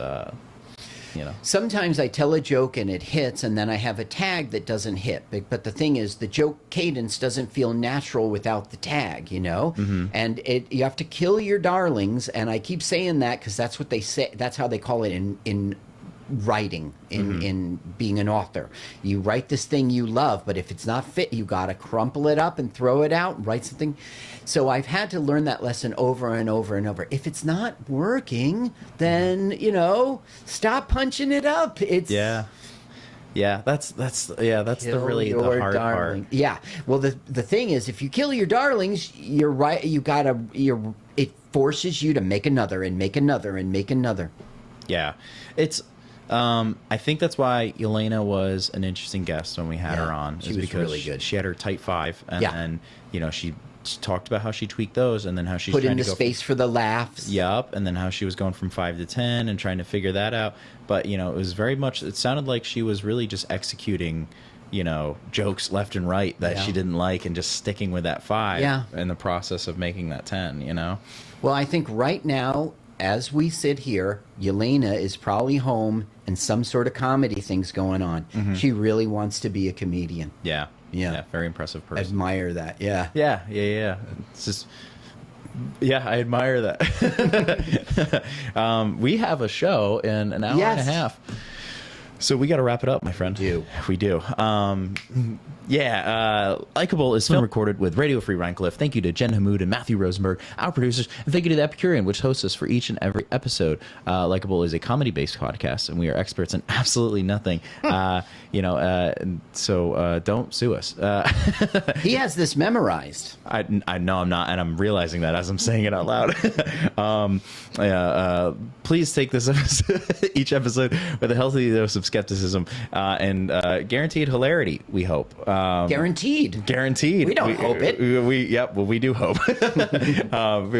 Sometimes I tell a joke and it hits, and then I have a tag that doesn't hit. But the thing is, the joke cadence doesn't feel natural without the tag, And you have to kill your darlings, and I keep saying that because that's what they say. That's how they call it in writing, in being an author. You write this thing you love, but if it's not fit, you got to crumple it up and throw it out and write something. So I've had to learn that lesson over and over and over. If it's not working, then stop punching it up. It's that's the hard part. Yeah. Well, the thing is, if you kill your darlings, you're right. It forces you to make another and make another and make another. Yeah, it's. I think that's why Elena was an interesting guest when we had her on. She was because really good. She had her Type 5, and then she talked about how she tweaked those, and then how she's Put trying in the to go space for the laughs. Yup, and then how she was going from 5 to 10 and trying to figure that out. But, you know, it was very much, it sounded like she was really just executing, you know, jokes left and right that she didn't like and just sticking with that 5 in the process of making that 10, you know? Well, I think right now, as we sit here, Yelena is probably home and some sort of comedy thing's going on. She really wants to be a comedian. Yeah. Very impressive person. Admire that. Yeah. Yeah. It's just, yeah, I admire that. We have a show in an hour and a half. So we got to wrap it up, my friend. We do. Likeable is film recorded with Radio Free Rhinecliff. Thank you to Jen Hamoud and Matthew Rosenberg, our producers, and thank you to the Epicurean, which hosts us for each and every episode. Likeable is a comedy-based podcast, and we are experts in absolutely nothing. So don't sue us. He has this memorized. I know I'm not, and I'm realizing that as I'm saying it out loud. Please take this episode, each episode, with a healthy dose of skepticism and guaranteed hilarity. We hope. Guaranteed. Guaranteed. We don't hope it. We do hope.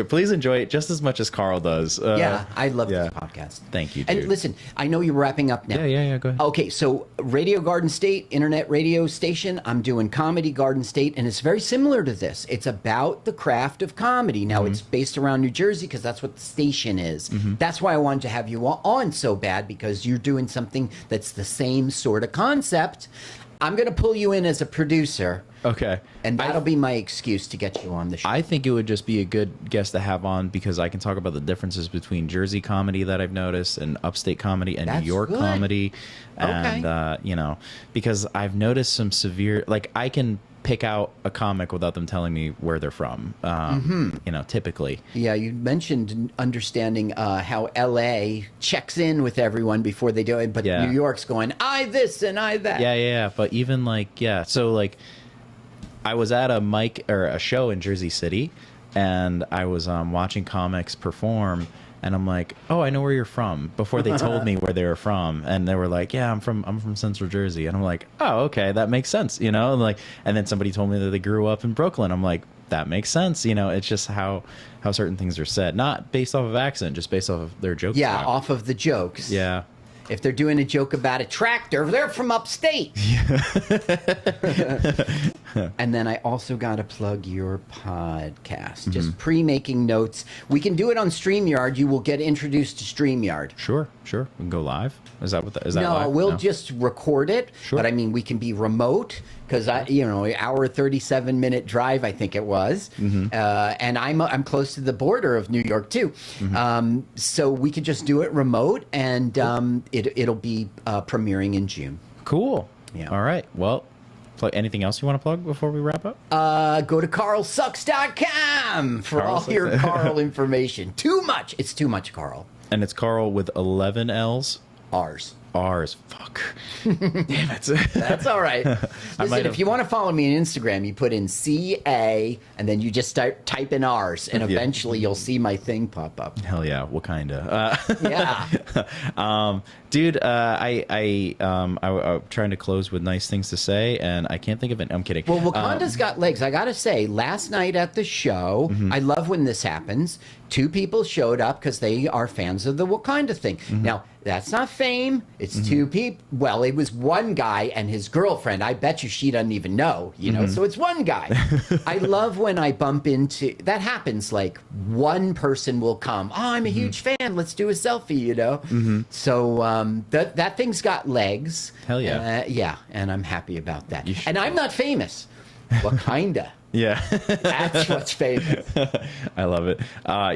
Please enjoy it just as much as Carrll does. I love this podcast. Thank you, dude. And listen, I know you're wrapping up now. Yeah. Go ahead. Okay, so Radio Garden State, internet radio station. I'm doing Comedy Garden State, and it's very similar to this. It's about the craft of comedy. Now, it's based around New Jersey because that's what the station is. That's why I wanted to have you on so bad, because you're doing something that's the same sort of concept. I'm going to pull you in as a producer. Okay. And that'll be my excuse to get you on the show. I think it would just be a good guest to have on, because I can talk about the differences between Jersey comedy that I've noticed and upstate comedy and New York comedy. And, because I've noticed some severe, like, I can pick out a comic without them telling me where they're from, typically. Yeah, you mentioned understanding how L.A. checks in with everyone before they do it, but New York's going, I this and I that. Yeah. But even so I was at a show in Jersey City, and I was watching comics perform, and I'm like, oh, I know where you're from, before they told me where they were from. And they were like, yeah, I'm from Central Jersey. And I'm like, oh, okay, that makes sense, and then somebody told me that they grew up in Brooklyn. I'm like, that makes sense. It's just how certain things are said, not based off of accent, just based off of their jokes. Yeah, off of the jokes. Yeah. If they're doing a joke about a tractor, they're from upstate. And then I also got to plug your podcast. Just pre-making notes. We can do it on StreamYard. You will get introduced to StreamYard. Sure. We can go live. Is that live? No, we'll just record it. Sure. But I mean, we can be remote, because hour 37-minute drive, I think it was. And I'm close to the border of New York too. So we could just do it remote, and it'll be premiering in June. Cool. Yeah. All right. Well, anything else you want to plug before we wrap up? Go to carrllsucks.com for all your Carrll information. Too much. It's too much, Carrll. And it's Carrll with 11 L's? R's. Fuck. Damn it. That's all right. Listen, if you want to follow me on Instagram, you put in CA, and then you just start typing R's, and eventually you'll see my thing pop up. Hell yeah. Wakanda. Yeah. Dude, I'm trying to close with nice things to say, and I can't think of it. I'm kidding. Well, Wakanda's got legs. I got to say, last night at the show, I love when this happens. 2 people showed up because they are fans of the Wakanda thing. Now, that's not fame. It's 2 people. Well, it was one guy and his girlfriend. I bet you she doesn't even know, so it's one guy. I love when I bump into, that happens, like one person will come. Oh, I'm a huge fan. Let's do a selfie, So that thing's got legs. Hell yeah. Yeah, and I'm happy about that. And I'm not famous. Wakanda. Yeah. That's what's famous. I love it.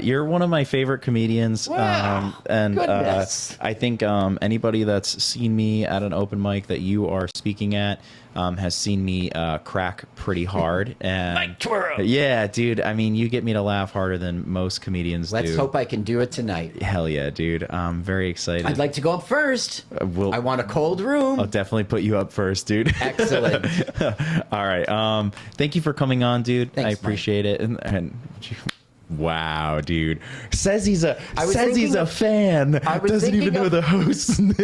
You're one of my favorite comedians. Wow, and goodness. I think anybody that's seen me at an open mic that you are speaking at has seen me crack pretty hard. And Mike Twirl. Yeah, dude. I mean, you get me to laugh harder than most comedians do. Let's hope I can do it tonight. Hell yeah, dude. I'm very excited. I'd like to go up first. I want a cold room. I'll definitely put you up first, dude. Excellent. All right. Thank you for coming on, dude. Thanks, I appreciate it. And Wow, dude. Says he's a fan. I was Doesn't even thinking know of- the host's name.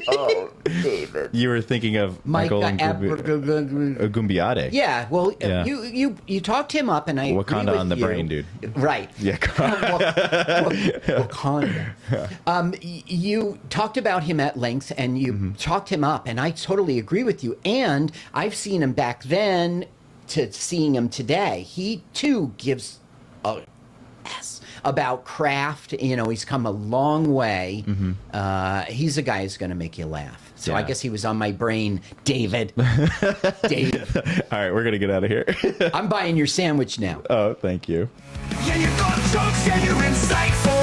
Oh, David. You were thinking of Michael Gumbiade. Yeah, well, Yeah. you talked him up, and I agree Wakanda with on the you. brain, dude. Right. Yeah. Wakanda. You talked about him at length, and you talked him up, and I totally agree with you. And I've seen him back then to seeing him today. He too gives a S about craft. You know, he's come a long way. He's a guy who's going to make you laugh. So I Yeah. guess he was on my brain, David. Dave, All right, we're gonna get out of here. I'm buying your sandwich now. Oh, thank you. Yeah, you got jokes, yeah, you're insightful.